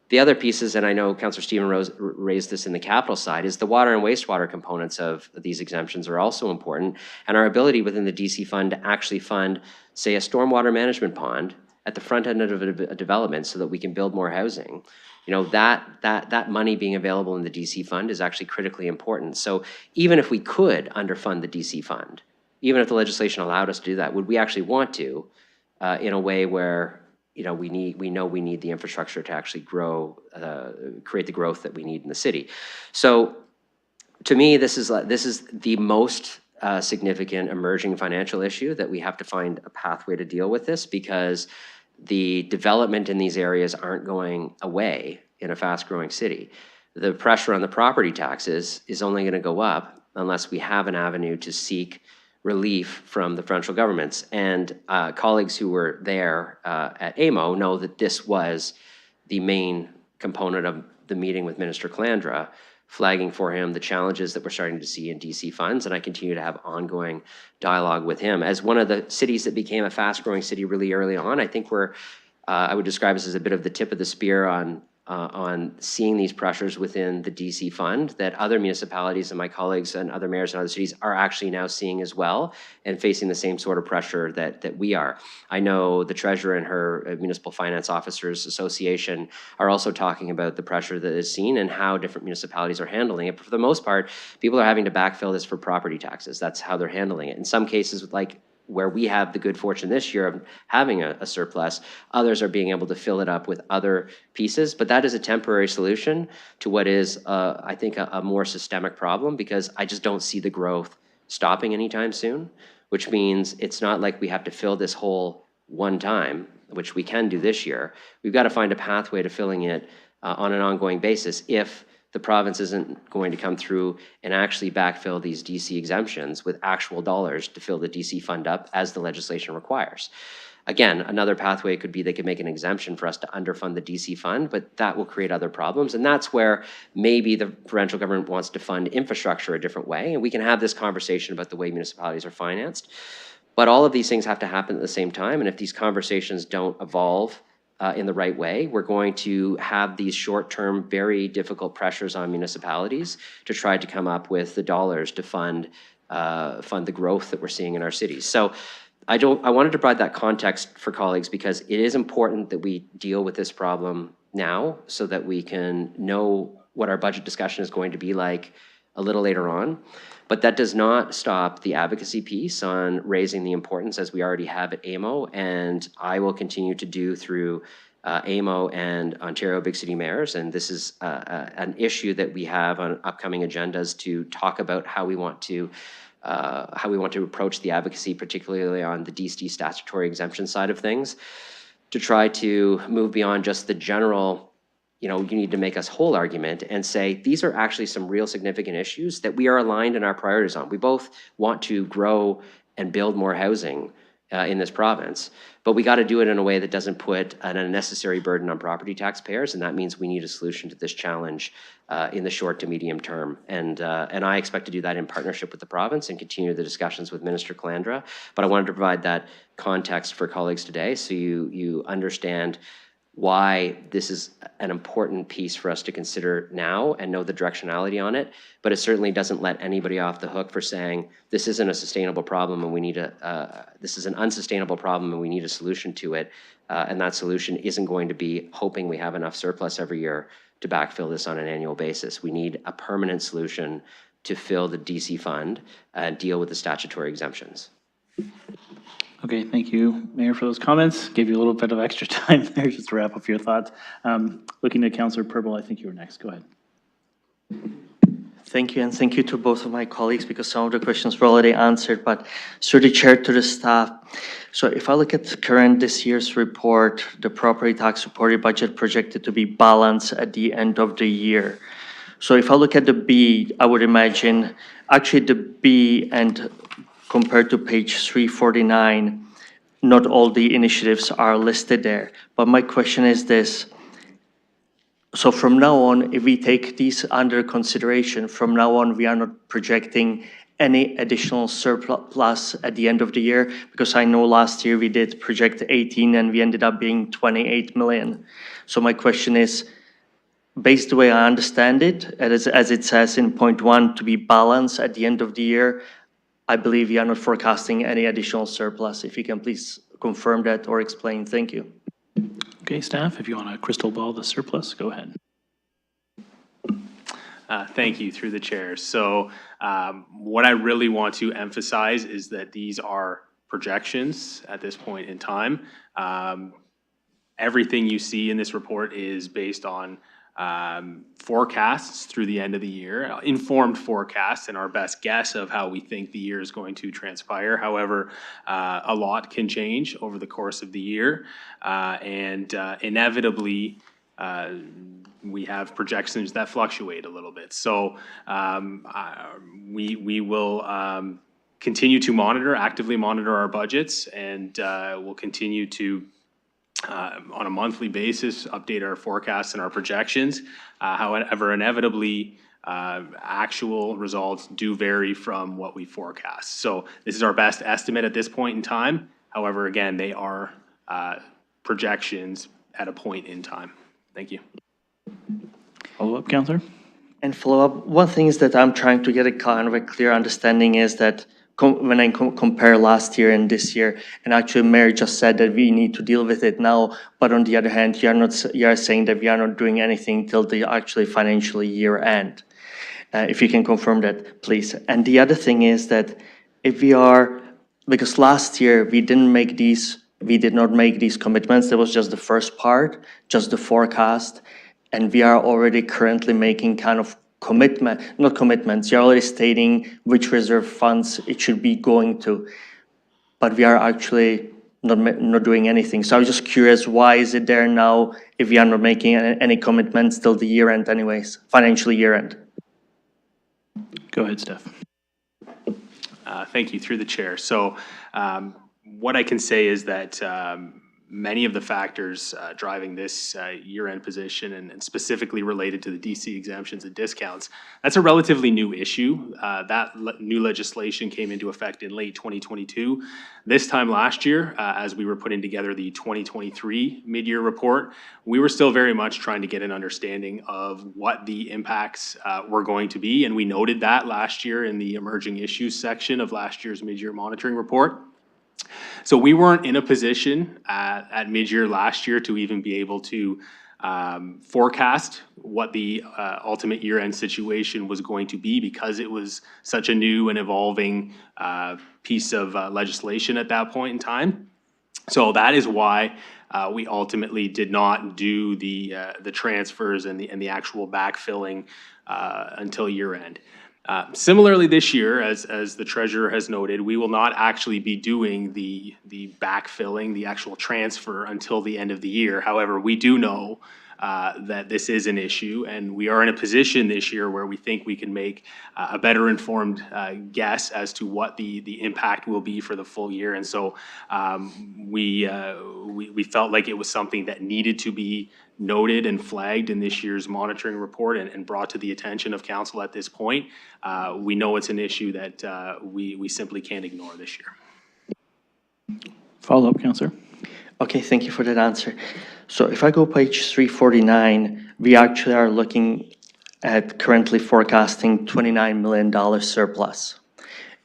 The other pieces, and I know Councillor Stephen raised this in the capital side, is the water and wastewater components of these exemptions are also important, and our ability within the DC fund to actually fund, say, a stormwater management pond at the front end of a development so that we can build more housing. You know, that money being available in the DC fund is actually critically important. So even if we could underfund the DC fund, even if the legislation allowed us to do that, would we actually want to in a way where, you know, we know we need the infrastructure to actually grow, create the growth that we need in the city. So to me, this is the most significant emerging financial issue that we have to find a pathway to deal with this, because the development in these areas aren't going away in a fast-growing city. The pressure on the property taxes is only going to go up unless we have an avenue to seek relief from the provincial governments. And colleagues who were there at AMO know that this was the main component of the meeting with Minister Calandra, flagging for him the challenges that we're starting to see in DC funds, and I continue to have ongoing dialogue with him. As one of the cities that became a fast-growing city really early on, I think I would describe us as a bit of the tip of the spear on seeing these pressures within the DC fund that other municipalities and my colleagues and other mayors in other cities are actually now seeing as well, and facing the same sort of pressure that we are. I know the treasurer and her Municipal Finance Officers Association are also talking about the pressure that is seen and how different municipalities are handling it. But for the most part, people are having to backfill this for property taxes. That's how they're handling it. In some cases, like where we have the good fortune this year of having a surplus, others are being able to fill it up with other pieces. But that is a temporary solution to what is, I think, a more systemic problem, because I just don't see the growth stopping anytime soon, which means it's not like we have to fill this hole one time, which we can do this year. We've got to find a pathway to filling it on an ongoing basis if the province isn't going to come through and actually backfill these DC exemptions with actual dollars to fill the DC fund up as the legislation requires. Again, another pathway could be they could make an exemption for us to underfund the DC fund, but that will create other problems. And that's where maybe the provincial government wants to fund infrastructure a different way. And we can have this conversation about the way municipalities are financed. But all of these things have to happen at the same time. And if these conversations don't evolve in the right way, we're going to have these short-term, very difficult pressures on municipalities to try to come up with the dollars to fund the growth that we're seeing in our cities. So I wanted to provide that context for colleagues, because it is important that we deal with this problem now so that we can know what our budget discussion is going to be like a little later on. But that does not stop the advocacy piece on raising the importance, as we already have at AMO, and I will continue to do through AMO and Ontario Big City Mayors. And this is an issue that we have on upcoming agendas to talk about how we want to approach the advocacy, particularly on the DC statutory exemption side of things, to try to move beyond just the general, you need to make us whole argument, and say these are actually some real significant issues that we are aligned in our priorities on. We both want to grow and build more housing in this province. But we got to do it in a way that doesn't put an unnecessary burden on property taxpayers, and that means we need a solution to this challenge in the short to medium term. And I expect to do that in partnership with the province and continue the discussions with Minister Calandra. But I wanted to provide that context for colleagues today so you understand why this is an important piece for us to consider now and know the directionality on it. But it certainly doesn't let anybody off the hook for saying this isn't a sustainable problem and we need this is an unsustainable problem and we need a solution to it. And that solution isn't going to be hoping we have enough surplus every year to backfill this on an annual basis. We need a permanent solution to fill the DC fund and deal with the statutory exemptions. Okay, thank you, Mayor, for those comments. Gave you a little bit of extra time there just to wrap up your thoughts. Looking at Councillor Purple, I think you were next. Go ahead. Thank you, and thank you to both of my colleagues because some of the questions were already answered, but through the chair to the staff. So if I look at this year's report, the property tax supported budget projected to be balanced at the end of the year. So if I look at the B, I would imagine actually the B and compared to page 349, not all the initiatives are listed there. But my question is this. So from now on, if we take these under consideration, from now on, we are not projecting any additional surplus at the end of the year, because I know last year we did project 18 and we ended up being 28 million. So my question is, based the way I understand it, as it says in point 1, to be balanced at the end of the year, I believe you are not forecasting any additional surplus. If you can please confirm that or explain. Thank you. Okay, staff, if you want to crystal ball the surplus, go ahead. Thank you, through the chair. So what I really want to emphasize is that these are projections at this point in time. Everything you see in this report is based on forecasts through the end of the year, informed forecasts and our best guess of how we think the year is going to transpire. However, a lot can change over the course of the year, and inevitably we have projections that fluctuate a little bit. So we will continue to actively monitor our budgets, and we'll continue to on a monthly basis, update our forecasts and our projections. However, inevitably, actual results do vary from what we forecast. So this is our best estimate at this point in time. However, again, they are projections at a point in time. Thank you. Follow up, Councillor? And follow up, one thing is that I'm trying to get a kind of a clear understanding is that when I compare last year and this year, and actually Mayor just said that we need to deal with it now, but on the other hand, you are saying that we are not doing anything till the actually financial year end. If you can confirm that, please. And the other thing is that if we are, because last year we did not make these commitments, that was just the first part, just the forecast, and we are already currently making kind of not commitments, you're already stating which reserve funds it should be going to, but we are actually not doing anything. So I was just curious, why is it there now if we are not making any commitments till the year end anyways, financial year end? Go ahead, Steph. Thank you, through the chair. So what I can say is that many of the factors driving this year-end position and specifically related to the DC exemptions and discounts, that's a relatively new issue. That new legislation came into effect in late 2022. This time last year, as we were putting together the 2023 mid-year report, we were still very much trying to get an understanding of what the impacts were going to be, and we noted that last year in the emerging issues section of last year's mid-year monitoring report. So we weren't in a position at mid-year last year to even be able to forecast what the ultimate year-end situation was going to be, because it was such a new and evolving piece of legislation at that point in time. So that is why we ultimately did not do the transfers and the actual backfilling until year-end. Similarly this year, as the treasurer has noted, we will not actually be doing the backfilling, the actual transfer, until the end of the year. However, we do know that this is an issue, and we are in a position this year where we think we can make a better informed guess as to what the impact will be for the full year. And so we felt like it was something that needed to be noted and flagged in this year's monitoring report and brought to the attention of council at this point. We know it's an issue that we simply can't ignore this year. Follow-up, Councillor. Okay, thank you for that answer. So if I go page 349, we actually are looking at currently forecasting $29 million surplus.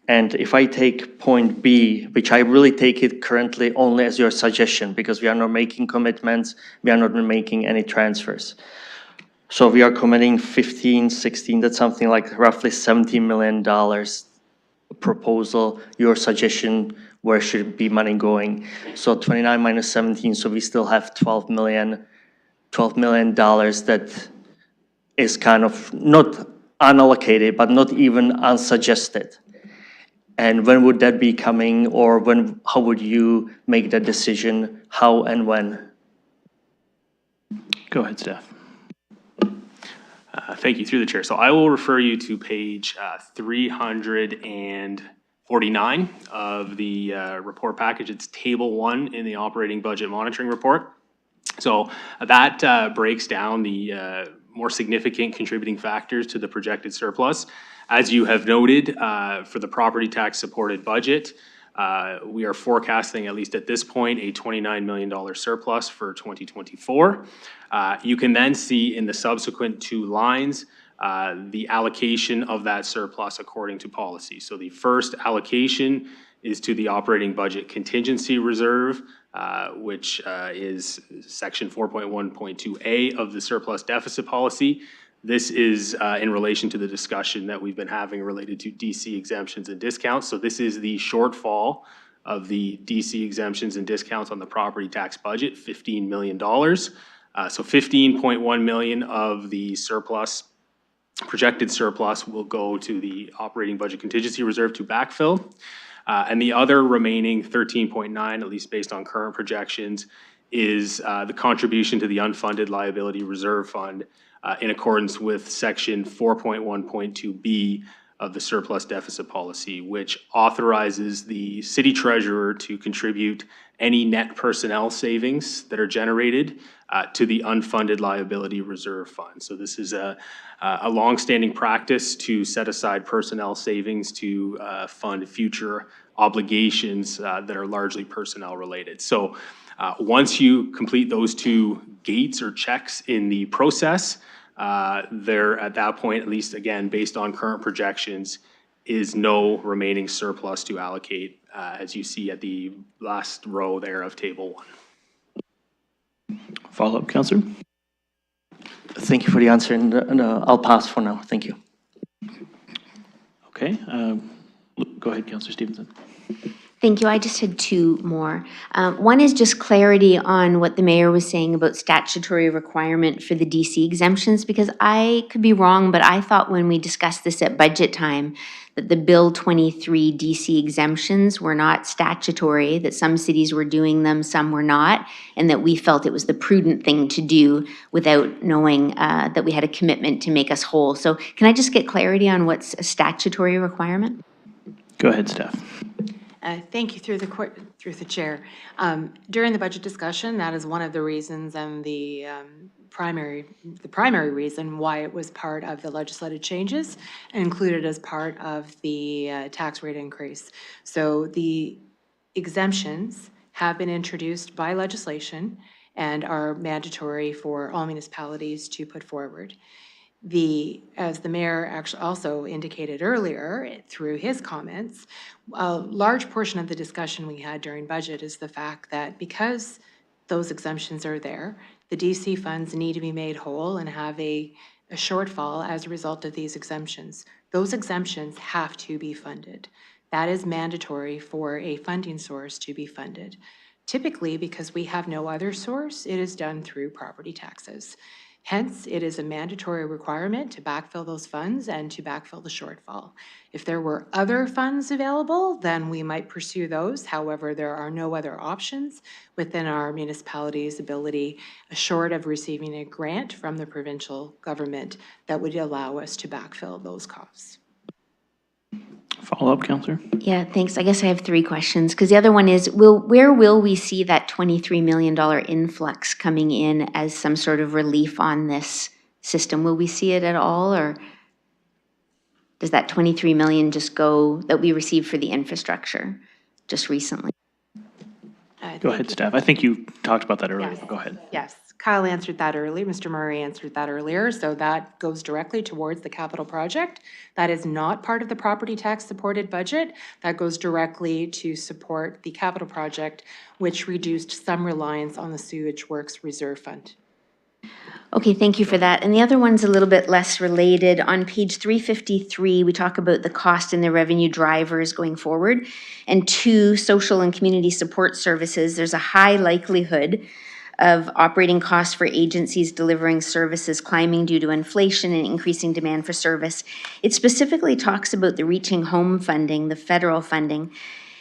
And if I take point B, which I really take it currently only as your suggestion, because we are not making commitments, we are not making any transfers. So we are committing 15, 16, that's something like roughly $70 million proposal, your suggestion, where should be money going? So 29 minus 17, so we still have $12 million that is kind of not unallocated, but not even unsuggested. And when would that be coming, or how would you make that decision, how and when? Go ahead, staff. Thank you, through the chair. So I will refer you to page 349 of the report package. It's table 1 in the operating budget monitoring report. So that breaks down the more significant contributing factors to the projected surplus. As you have noted, for the property tax supported budget, we are forecasting, at least at this point, a $29 million surplus for 2024. You can then see in the subsequent 2 lines the allocation of that surplus according to policy. So the first allocation is to the operating budget contingency reserve, which is section 4.1.2A of the surplus deficit policy. This is in relation to the discussion that we've been having related to DC exemptions and discounts. So this is the shortfall of the DC exemptions and discounts on the property tax budget, $15 million. So $15.1 million of the surplus, projected surplus, will go to the operating budget contingency reserve to backfill. And the other remaining 13.9, at least based on current projections, is the contribution to the unfunded liability reserve fund in accordance with section 4.1.2B of the surplus deficit policy, which authorizes the city treasurer to contribute any net personnel savings that are generated to the unfunded liability reserve fund. So this is a longstanding practice to set aside personnel savings to fund future obligations that are largely personnel related. So once you complete those 2 gates or checks in the process, there at that point, at least again, based on current projections, is no remaining surplus to allocate, as you see at the last row there of table 1. Follow-up, Councillor. Thank you for the answer, and I'll pass for now. Thank you. Okay, go ahead, Councillor Stevenson. Thank you. I just had 2 more. One is just clarity on what the mayor was saying about statutory requirement for the DC exemptions, because I could be wrong, but I thought when we discussed this at budget time that the Bill 23 DC exemptions were not statutory, that some cities were doing them, some were not, and that we felt it was the prudent thing to do without knowing that we had a commitment to make us whole. So can I just get clarity on what's a statutory requirement? Go ahead, staff. Thank you, through the chair. During the budget discussion, that is one of the reasons, and the primary reason why it was part of the legislative changes and included as part of the tax rate increase. So the exemptions have been introduced by legislation and are mandatory for all municipalities to put forward. As the mayor actually also indicated earlier through his comments, a large portion of the discussion we had during budget is the fact that because those exemptions are there, the DC funds need to be made whole and have a shortfall as a result of these exemptions. Those exemptions have to be funded. That is mandatory for a funding source to be funded. Typically, because we have no other source, it is done through property taxes. Hence, it is a mandatory requirement to backfill those funds and to backfill the shortfall. If there were other funds available, then we might pursue those. However, there are no other options within our municipality's ability, short of receiving a grant from the provincial government that would allow us to backfill those costs. Follow-up, Counselor? Yeah, thanks. I guess I have three questions, because the other one is, where will we see that $23 million influx coming in as some sort of relief on this system? Will we see it at all, or does that 23 million just go, that we received for the infrastructure just recently? Go ahead, staff. I think you talked about that earlier, Yes. but go ahead. Yes, Kyle answered that earlier, Mr. Murray answered that earlier, so that goes directly towards the capital project. That is not part of the property tax supported budget. That goes directly to support the capital project, which reduced some reliance on the Sewage Works Reserve Fund. Okay, thank you for that. And the other one's a little bit less related. On page 353, we talk about the cost and the revenue drivers going forward. And 2, social and community support services, there's a high likelihood of operating costs for agencies delivering services climbing due to inflation and increasing demand for service. It specifically talks about the Reaching Home funding, the federal funding.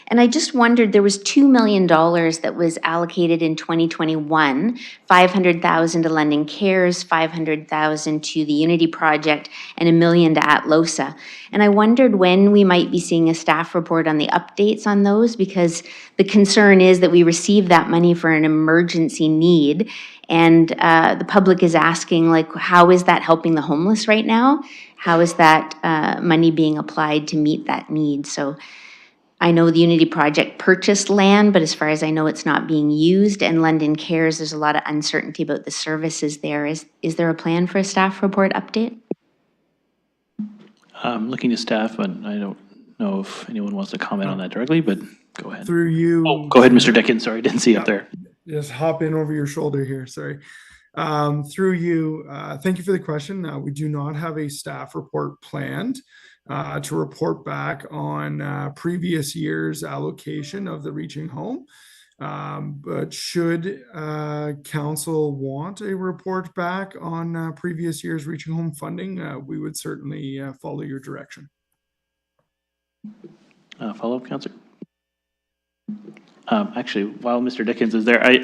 And I just wondered, there was $2 million that was allocated in 2021, 500,000 to London Cares, 500,000 to the Unity Project, and $1 million to Atlosa. And I wondered when we might be seeing a staff report on the updates on those, because the concern is that we receive that money for an emergency need, and the public is asking, like, how is that helping the homeless right now? How is that money being applied to meet that need? So I know the Unity Project purchased land, but as far as I know, it's not being used. And London Cares, there's a lot of uncertainty about the services there. Is there a plan for a staff report update? Looking to staff, but I don't know if anyone wants to comment on that directly, but go ahead. Through you. Oh, go ahead, Mr. Dickens. Sorry, didn't see you up there. Just hop in over your shoulder here, sorry. Through you, thank you for the question. We do not have a staff report planned to report back on previous year's allocation of the Reaching Home. But should council want a report back on previous year's Reaching Home funding, we would certainly follow your direction. Follow-up, Counselor? Actually, while Mr. Dickens is there, I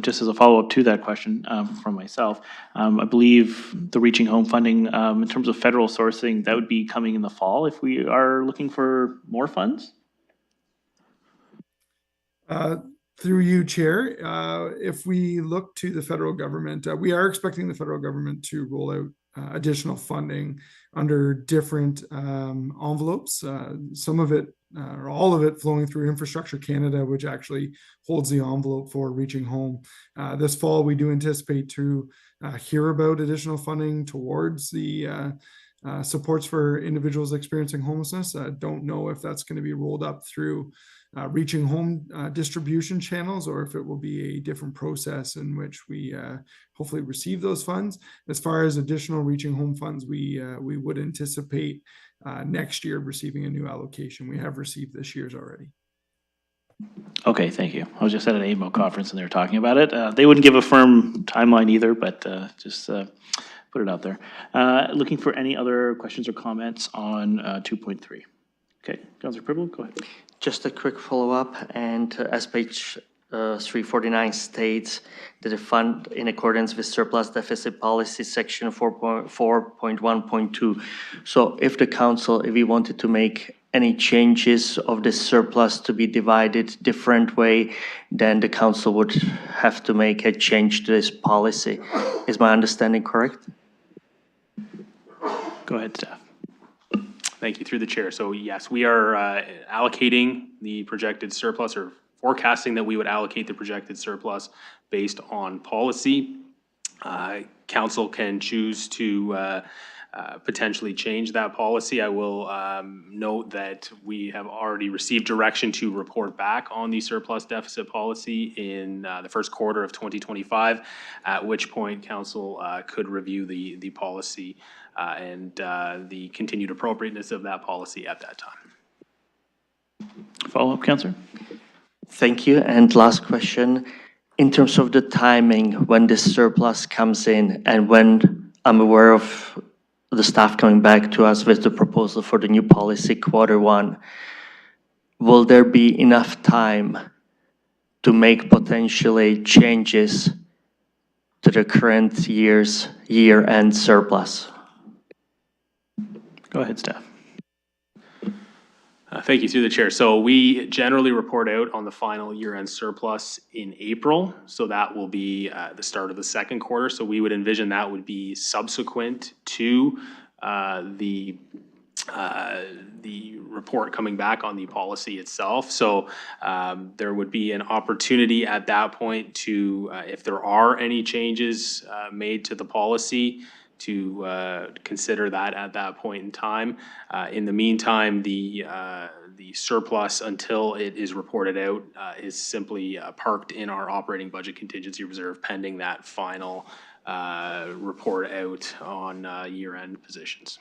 just as a follow-up to that question from myself, I believe the Reaching Home funding, in terms of federal sourcing, that would be coming in the fall if we are looking for more funds? Through you, Chair, if we look to the federal government, we are expecting the federal government to roll out additional funding under different envelopes, some of it or all of it flowing through Infrastructure Canada, which actually holds the envelope for Reaching Home. This fall, we do anticipate to hear about additional funding towards the supports for individuals experiencing homelessness. I don't know if that's going to be rolled up through Reaching Home distribution channels, or if it will be a different process in which we hopefully receive those funds. As far as additional Reaching Home funds, we would anticipate next year receiving a new allocation. We have received this year's already. Okay, thank you. I was just at an AMO conference and they were talking about it. They wouldn't give a firm timeline either, but just put it out there. Looking for any other questions or comments on 2.3. Okay, Councilor Pribble, go ahead. Just a quick follow-up, and as page 349 states, that the fund in accordance with surplus deficit policy section 4.1.2. So if the council, if we wanted to make any changes of this surplus to be divided different way, then the council would have to make a change to this policy. Is my understanding correct? Go ahead, staff. Thank you, through the chair. So yes, we are allocating the projected surplus, or forecasting that we would allocate the projected surplus based on policy. Council can choose to potentially change that policy. I will note that we have already received direction to report back on the surplus deficit policy in the first quarter of 2025, at which point council could review the policy and the continued appropriateness of that policy at that time. Follow-up, Councilor? Thank you. And last question. in terms of the timing, when this surplus comes in and when I'm aware of the staff coming back to us with the proposal for the new policy Q1, will there be enough time to make potentially changes to the current year's year-end surplus? Go ahead, staff. Thank you, through the chair. So we generally report out on the final year-end surplus in April. So that will be the start of the second quarter. So we would envision that would be subsequent to the report coming back on the policy itself. So there would be an opportunity at that point to, if there are any changes made to the policy, to consider that at that point in time. In the meantime, the surplus, until it is reported out, is simply parked in our operating budget contingency reserve pending that final report out on year-end positions.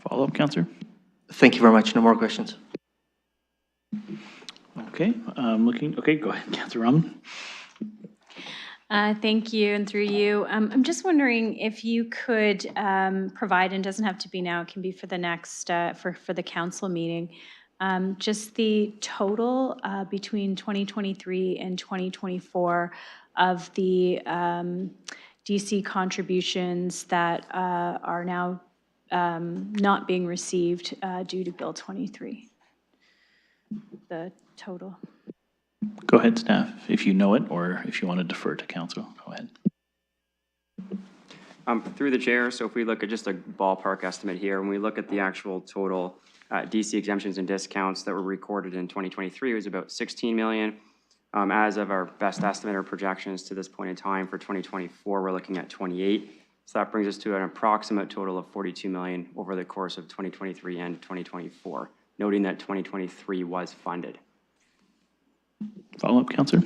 Follow-up, Councillor? Thank you very much. No more questions. Okay, okay, go ahead, Councillor Rahman. Thank you, and through you. I'm just wondering if you could provide, and doesn't have to be now, it can be for the next, for the council meeting, just the total between 2023 and 2024 of the DC contributions that are now not being received due to Bill 23. The total. Go ahead, staff, if you know it, or if you want to defer to council, go ahead. Through the chair, so if we look at just a ballpark estimate here, when we look at the actual total DC exemptions and discounts that were recorded in 2023, it was about 16 million. As of our best estimate or projections to this point in time for 2024, we're looking at 28. So that brings us to an approximate total of 42 million over the course of 2023 and 2024, noting that 2023 was funded. Follow-up, Councillor?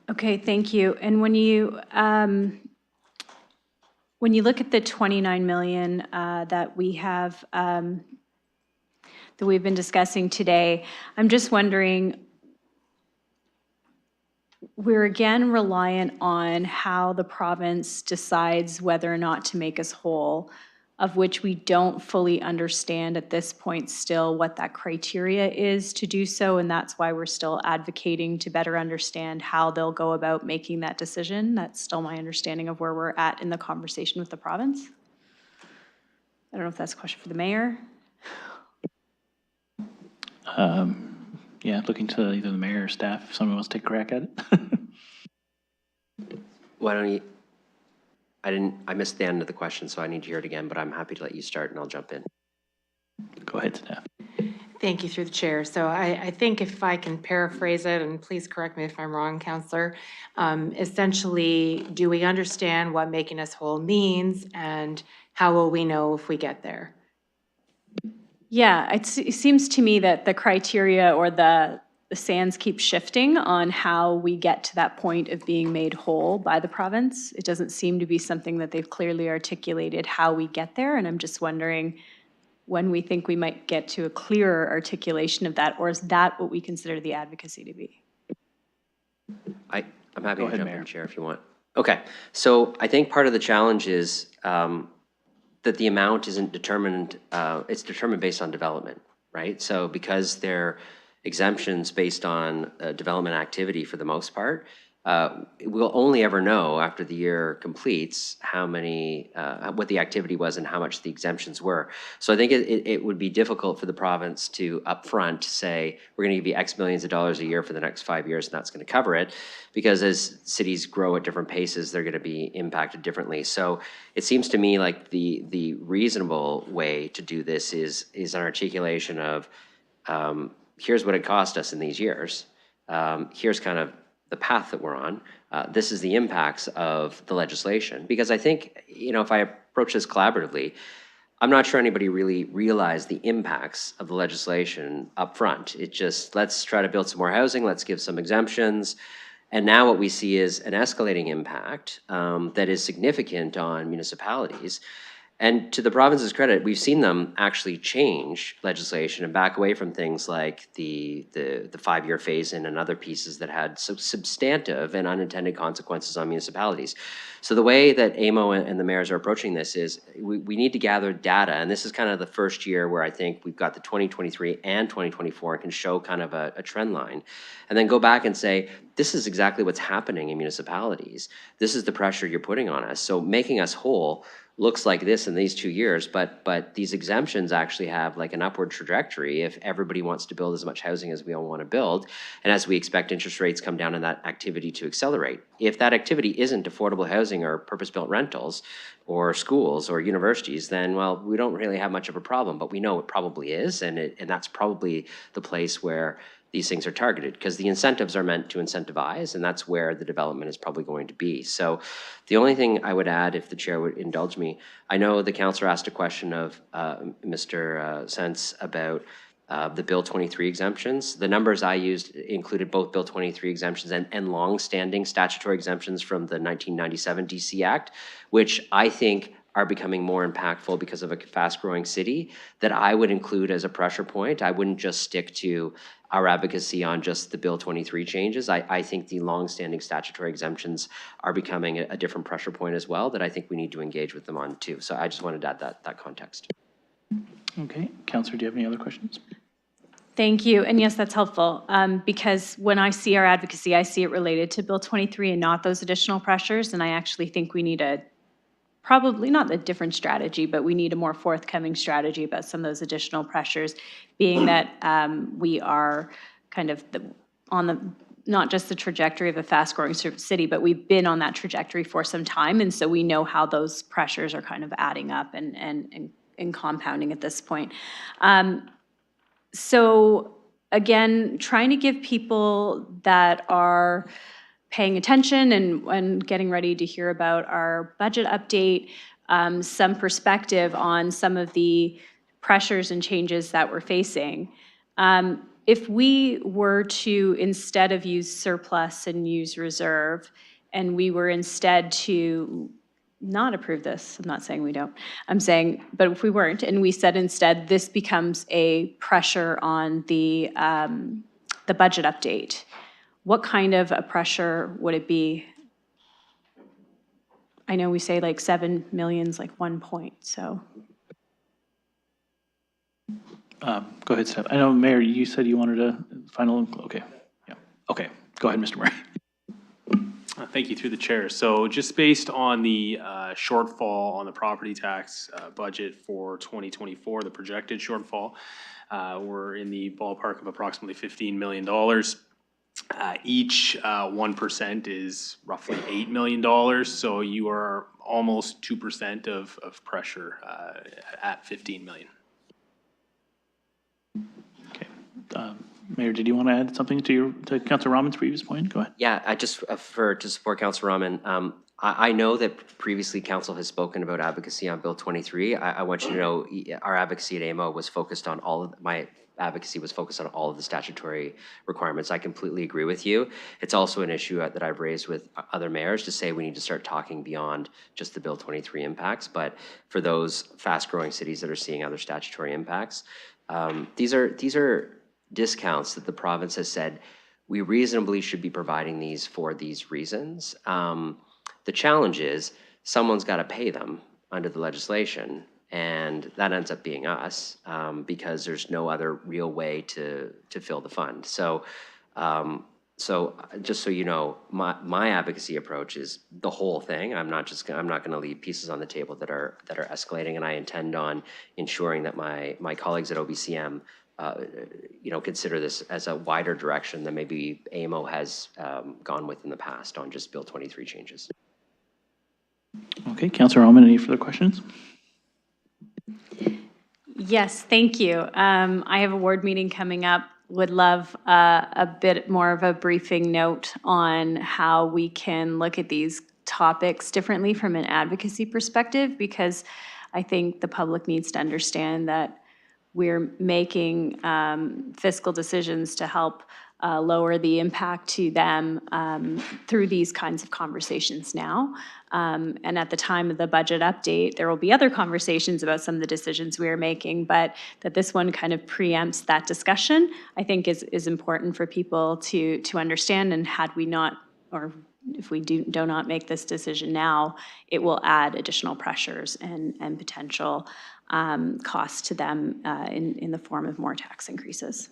Okay, thank you. And when you look at the 29 million that we have, that we've been discussing today, I'm just wondering, we're again reliant on how the province decides whether or not to make us whole, of which we don't fully understand at this point still what that criteria is to do so, and that's why we're still advocating to better understand how they'll go about making that decision. That's still my understanding of where we're at in the conversation with the province. I don't know if that's a question for the mayor. Yeah, looking to either the mayor or staff, if someone wants to take a crack at it. Why don't you, I missed the end of the question, so I need to hear it again, but I'm happy to let you start and I'll jump in. Go ahead, staff. Thank you, through the chair. So I think if I can paraphrase it, and please correct me if I'm wrong, Councillor, essentially, do we understand what making us whole means, and how will we know if we get there? Yeah, it seems to me that the criteria or the sands keep shifting on how we get to that point of being made whole by the province. It doesn't seem to be something that they've clearly articulated how we get there, and I'm just wondering when we think we might get to a clearer articulation of that, or is that what we consider the advocacy to be? I'm happy to jump in, Chair, if you want. Okay, so I think part of the challenge is that the amount isn't determined, it's determined based on development, right? So because they're exemptions based on development activity for the most part, we'll only ever know after the year completes how many, what the activity was and how much the exemptions were. So I think it would be difficult for the province to upfront say, we're gonna give you X millions of dollars a year for the next 5 years and that's gonna cover it, because as cities grow at different paces, they're gonna be impacted differently. So it seems to me like the reasonable way to do this is an articulation of, here's what it cost us in these years. Here's kind of the path that we're on. This is the impacts of the legislation. Because I think, if I approach this collaboratively, I'm not sure anybody really realized the impacts of the legislation up front. It just, let's try to build some more housing, let's give some exemptions. And now what we see is an escalating impact that is significant on municipalities. And to the province's credit, we've seen them actually change legislation and back away from things like the 5-year phase-in and other pieces that had substantive and unintended consequences on municipalities. So the way that AMO and the mayors are approaching this is we need to gather data, and this is kind of the first year where I think we've got the 2023 and 2024 and can show kind of a trend line, and then go back and say, this is exactly what's happening in municipalities. This is the pressure you're putting on us. So making us whole looks like this in these 2 years, but these exemptions actually have like an upward trajectory if everybody wants to build as much housing as we all want to build, and as we expect interest rates come down and that activity to accelerate. If that activity isn't affordable housing or purpose-built rentals or schools or universities, then, well, we don't really have much of a problem, but we know it probably is, and that's probably the place where these things are targeted, because the incentives are meant to incentivize, and that's where the development is probably going to be. So the only thing I would add, if the chair would indulge me, I know the councillor asked a question of Mr. Sense about the Bill 23 exemptions. The numbers I used included both Bill 23 exemptions and long-standing statutory exemptions from the 1997 DC Act, which I think are becoming more impactful because of a fast-growing city, that I would include as a pressure point. I wouldn't just stick to our advocacy on just the Bill 23 changes. I think the long-standing statutory exemptions are becoming a different pressure point as well, that I think we need to engage with them on too. So I just wanted to add that context. Okay, Councillor, do you have any other questions? Thank you. And yes, that's helpful, because when I see our advocacy, I see it related to Bill 23 and not those additional pressures. And I actually think we need probably not a different strategy, but we need a more forthcoming strategy about some of those additional pressures, being that we are kind of not just the trajectory of a fast-growing city, but we've been on that trajectory for some time. And so we know how those pressures are kind of adding up and compounding at this point. So again, trying to give people that are paying attention and getting ready to hear about our budget update, some perspective on some of the pressures and changes that we're facing. If we were to, instead of use surplus and use reserve, and we were instead to not approve this, I'm not saying we don't, I'm saying, but if we weren't, and we said instead this becomes a pressure on the budget update, what kind of a pressure would it be? I know we say like 7 million's like 1 point, so. Go ahead, Steph. I know, Mayor, you said you wanted a final, okay. Yeah. Okay, go ahead, Mr. Murray. Thank you, through the chair. So just based on the shortfall on the property tax budget for 2024, the projected shortfall, we're in the ballpark of approximately $15 million. Each 1% is roughly $8 million, so you are almost 2% of pressure at $15 million. Okay. Mayor, did you want to add something to Councillor Rahman's previous point? Go ahead. Yeah, I just, to support Councillor Rahman, I know that previously council has spoken about advocacy on Bill 23. I want you to know our advocacy at AMO was focused on my advocacy was focused on all of the statutory requirements. I completely agree with you. It's also an issue that I've raised with other mayors to say we need to start talking beyond just the Bill 23 impacts, but for those fast-growing cities that are seeing other statutory impacts, these are discounts that the province has said we reasonably should be providing these for these reasons. The challenge is someone's got to pay them under the legislation, and that ends up being us because there's no other real way to fill the fund. So, so just so you know, my advocacy approach is the whole thing. I'm not going to leave pieces on the table that are escalating, and I intend on ensuring that my colleagues at OBCM consider this as a wider direction than maybe AMO has gone with in the past on just Bill 23 changes. Okay, Councillor Rahman, any further questions? Yes, thank you. I have a ward meeting coming up. Would love a bit more of a briefing note on how we can look at these topics differently from an advocacy perspective, because I think the public needs to understand that we're making fiscal decisions to help lower the impact to them through these kinds of conversations now. And at the time of the budget update, there will be other conversations about some of the decisions we are making, but that this one kind of preempts that discussion, I think is important for people to understand. And had we not, or if we do not make this decision now, it will add additional pressures and potential costs to them in the form of more tax increases.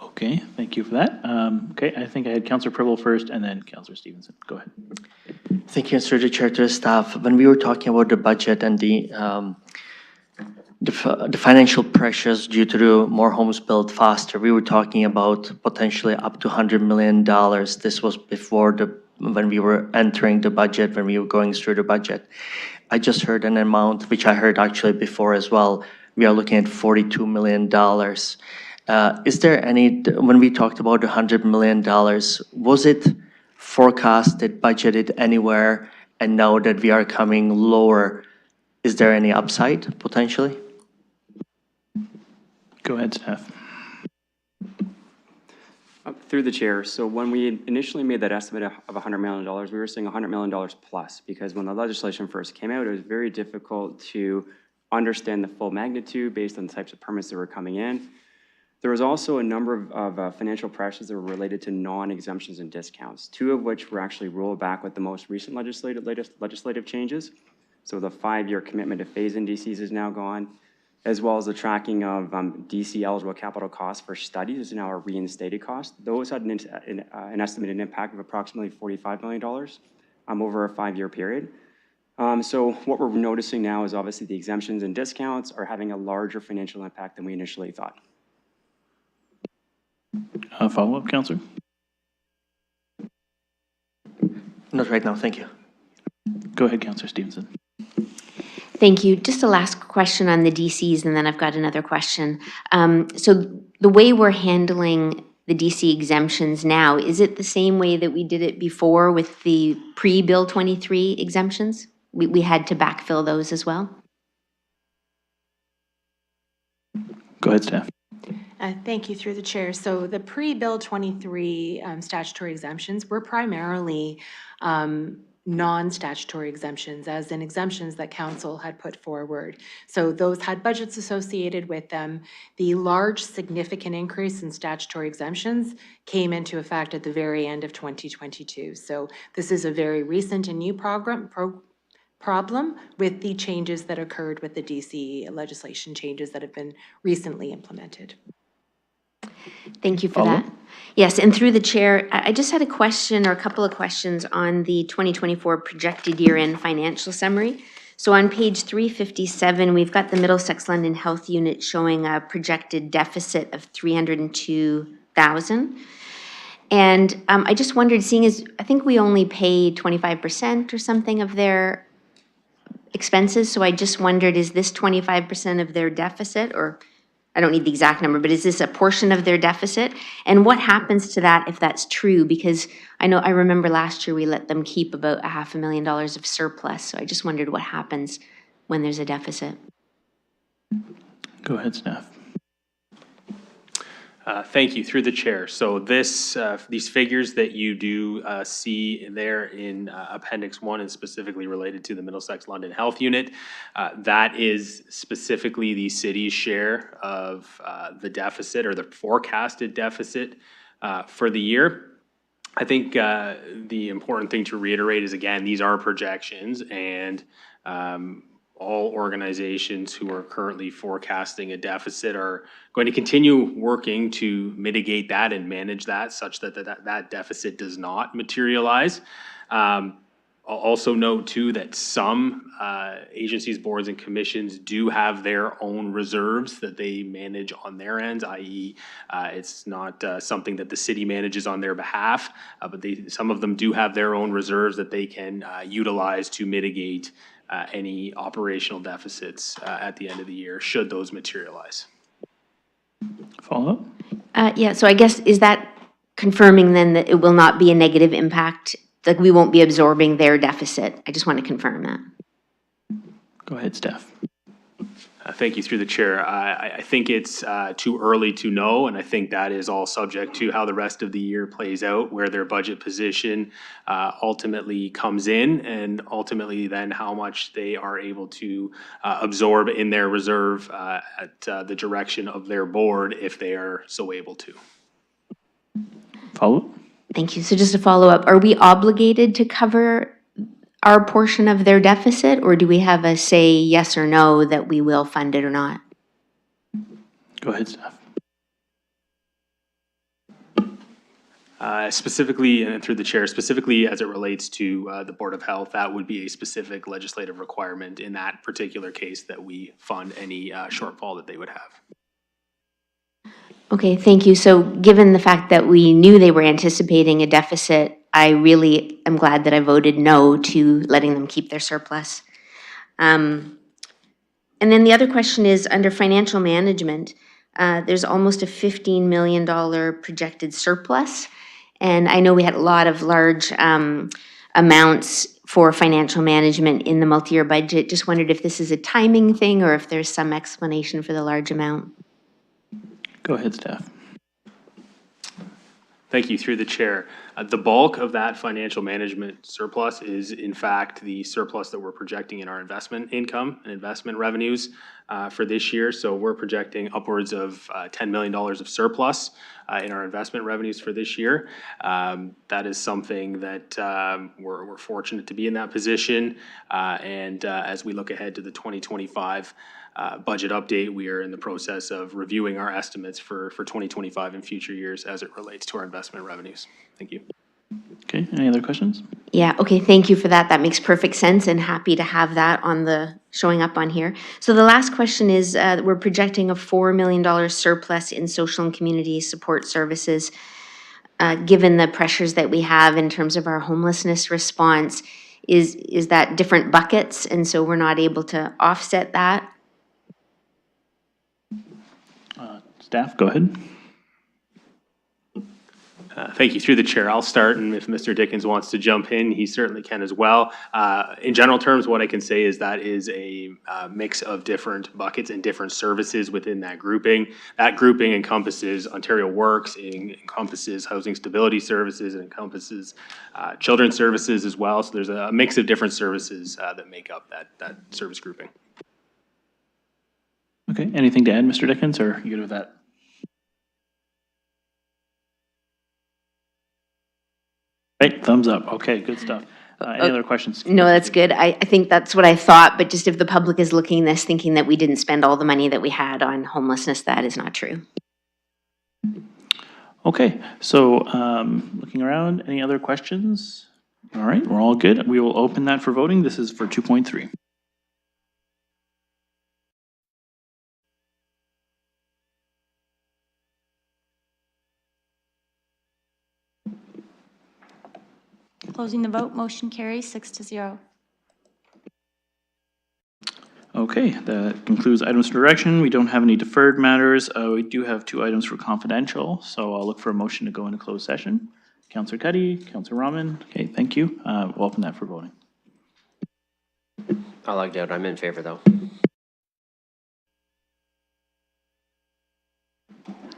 Okay, thank you for that. Okay, I think I had Councillor Preble first and then Councillor Stevenson. Go ahead. Thank you, Mr. Chair, to the staff. When we were talking about the budget and the financial pressures due to the more homes built faster, we were talking about potentially up to $100 million. This was before when we were entering the budget, when we were going through the budget. I just heard an amount, which I heard actually before as well. We are looking at $42 million. Is there any, when we talked about the $100 million, was it forecasted, budgeted anywhere, and now that we are coming lower, is there any upside potentially? Go ahead, staff. Through the chair, so when we initially made that estimate of $100 million, we were saying $100 million plus, because when the legislation first came out, it was very difficult to understand the full magnitude based on the types of permits that were coming in. There was also a number of financial pressures that were related to non-exemptions and discounts, two of which were actually rolled back with the most recent legislative changes. So the 5-year commitment to phase-in DCs is now gone, as well as the tracking of DC eligible capital costs for studies is now a reinstated cost. Those had an estimated impact of approximately $45 million over a 5-year period. So what we're noticing now is obviously the exemptions and discounts are having a larger financial impact than we initially thought. Follow-up, Councillor? Not right now, thank you. Go ahead, Councillor Stevenson. Thank you. Just a last question on the DCs, and then I've got another question. So the way we're handling the DC exemptions now, is it the same way that we did it before with the pre-Bill 23 exemptions? We had to backfill those as well? Go ahead, staff. Thank you, through the chair. So the pre-Bill 23 statutory exemptions were primarily non-statutory exemptions, as in exemptions that council had put forward. So those had budgets associated with them. The large significant increase in statutory exemptions came into effect at the very end of 2022. So this is a very recent and new problem with the changes that occurred with the DC legislation changes that have been recently implemented. Thank you for that. Yes, and through the chair, I just had a question or a couple of questions on the 2024 projected year-end financial summary. So on page 357, we've got the Middlesex London Health Unit showing a projected deficit of $302,000. And I just wondered, seeing as I think we only pay 25% or something of their expenses, so I just wondered, is this 25% of their deficit, or I don't need the exact number, but is this a portion of their deficit? And what happens to that if that's true? Because I remember last year we let them keep about $500,000 of surplus. So I just wondered what happens when there's a deficit. Go ahead, staff. Thank you, through the chair. So these figures that you do see there in Appendix 1 and specifically related to the Middlesex London Health Unit, that is specifically the city's share of the deficit or the forecasted deficit for the year. I think the important thing to reiterate is, again, these are projections, and all organizations who are currently forecasting a deficit are going to continue working to mitigate that and manage that such that that deficit does not materialize. I'll also note too that some agencies, boards, and commissions do have their own reserves that they manage on their ends, i.e. It's not something that the city manages on their behalf, but some of them do have their own reserves that they can utilize to mitigate any operational deficits at the end of the year, should those materialize. Follow up? Yeah, so I guess, is that confirming then that it will not be a negative impact? Like we won't be absorbing their deficit? I just want to confirm that. Go ahead, staff. Thank you, through the chair. I think it's too early to know, and I think that is all subject to how the rest of the year plays out, where their budget position ultimately comes in, and ultimately then how much they are able to absorb in their reserve at the direction of their board, if they are so able to. Follow? Thank you. So just to follow up, are we obligated to cover our portion of their deficit, or do we have a say yes or no that we will fund it or not? Go ahead, staff. Specifically, and through the chair, specifically as it relates to the Board of Health, that would be a specific legislative requirement in that particular case that we fund any shortfall that they would have. Okay, thank you. So given the fact that we knew they were anticipating a deficit, I really am glad that I voted no to letting them keep their surplus. And then the other question is, under financial management, there's almost a $15 million projected surplus. And I know we had a lot of large amounts for financial management in the multi-year budget. Just wondered if this is a timing thing or if there's some explanation for the large amount. Go ahead, staff. Thank you, through the chair. The bulk of that financial management surplus is in fact the surplus that we're projecting in our investment income and investment revenues for this year. So we're projecting upwards of $10 million of surplus in our investment revenues for this year. That is something that we're fortunate to be in that position. And as we look ahead to the 2025 budget update, we are in the process of reviewing our estimates for 2025 and future years as it relates to our investment revenues. Thank you. Okay, any other questions? Yeah, okay, thank you for that. That makes perfect sense, and happy to have that on the, showing up on here. So the last question is, we're projecting a $4 million surplus in social and community support services. Given the pressures that we have in terms of our homelessness response, is that different buckets, and so we're not able to offset that? Staff, go ahead. Thank you, through the chair. I'll start, and if Mr. Dickens wants to jump in, he certainly can as well. In general terms, what I can say is that is a mix of different buckets and different services within that grouping. That grouping encompasses Ontario Works, it encompasses housing stability services, it encompasses children's services as well. So there's a mix of different services that make up that service grouping. Okay, anything to add, Mr. Dickens, or you good with that? Right, thumbs up. Okay, good stuff. Any other questions? No, that's good. I think that's what I thought, but just if the public is looking this, thinking that we didn't spend all the money that we had on homelessness, that is not true. Okay, so looking around, any other questions? All right, we're all good. We will open that for voting. This is for 2.3. Closing the vote, motion carries 6-0. Okay, that concludes items for direction. We don't have any deferred matters. We do have 2 items for confidential, so I'll look for a motion to go into closed session. Councillor Cuddy, Councillor Rahman. Okay, thank you. We'll open that for voting. I logged out. I'm in favor, though.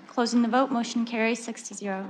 Closing the vote, motion carries 6-0.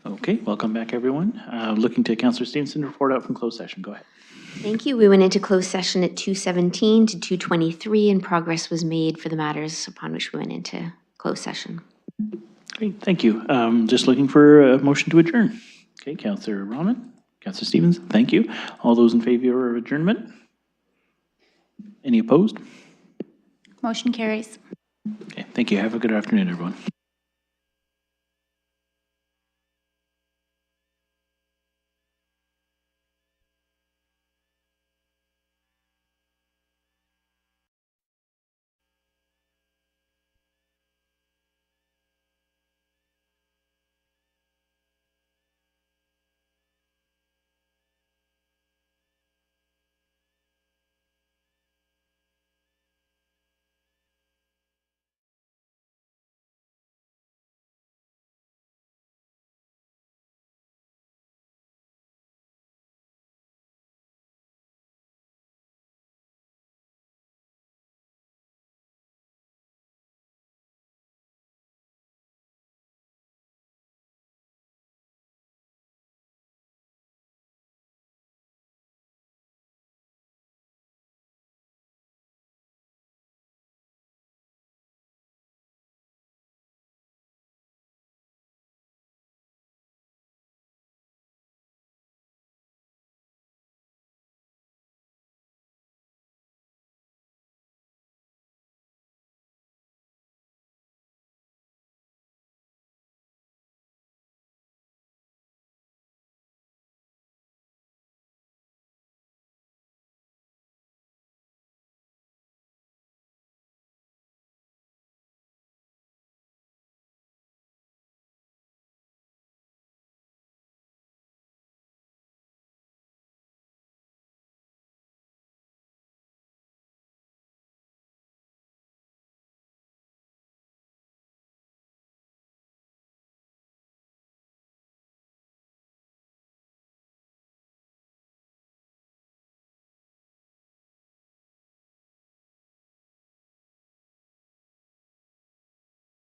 Okay, welcome back, everyone. Looking to Councillor Stevenson to report out from closed session. Go ahead. Thank you. We went into closed session at 2:17 to 2:23, and progress was made for the matters upon which we went into closed session. Great, thank you. Just looking for a motion to adjourn. Okay, Councillor Rahman, Councillor Stevenson, thank you. All those in favor of adjournment? Any opposed? Motion carries. Okay, thank you. Have a good afternoon, everyone.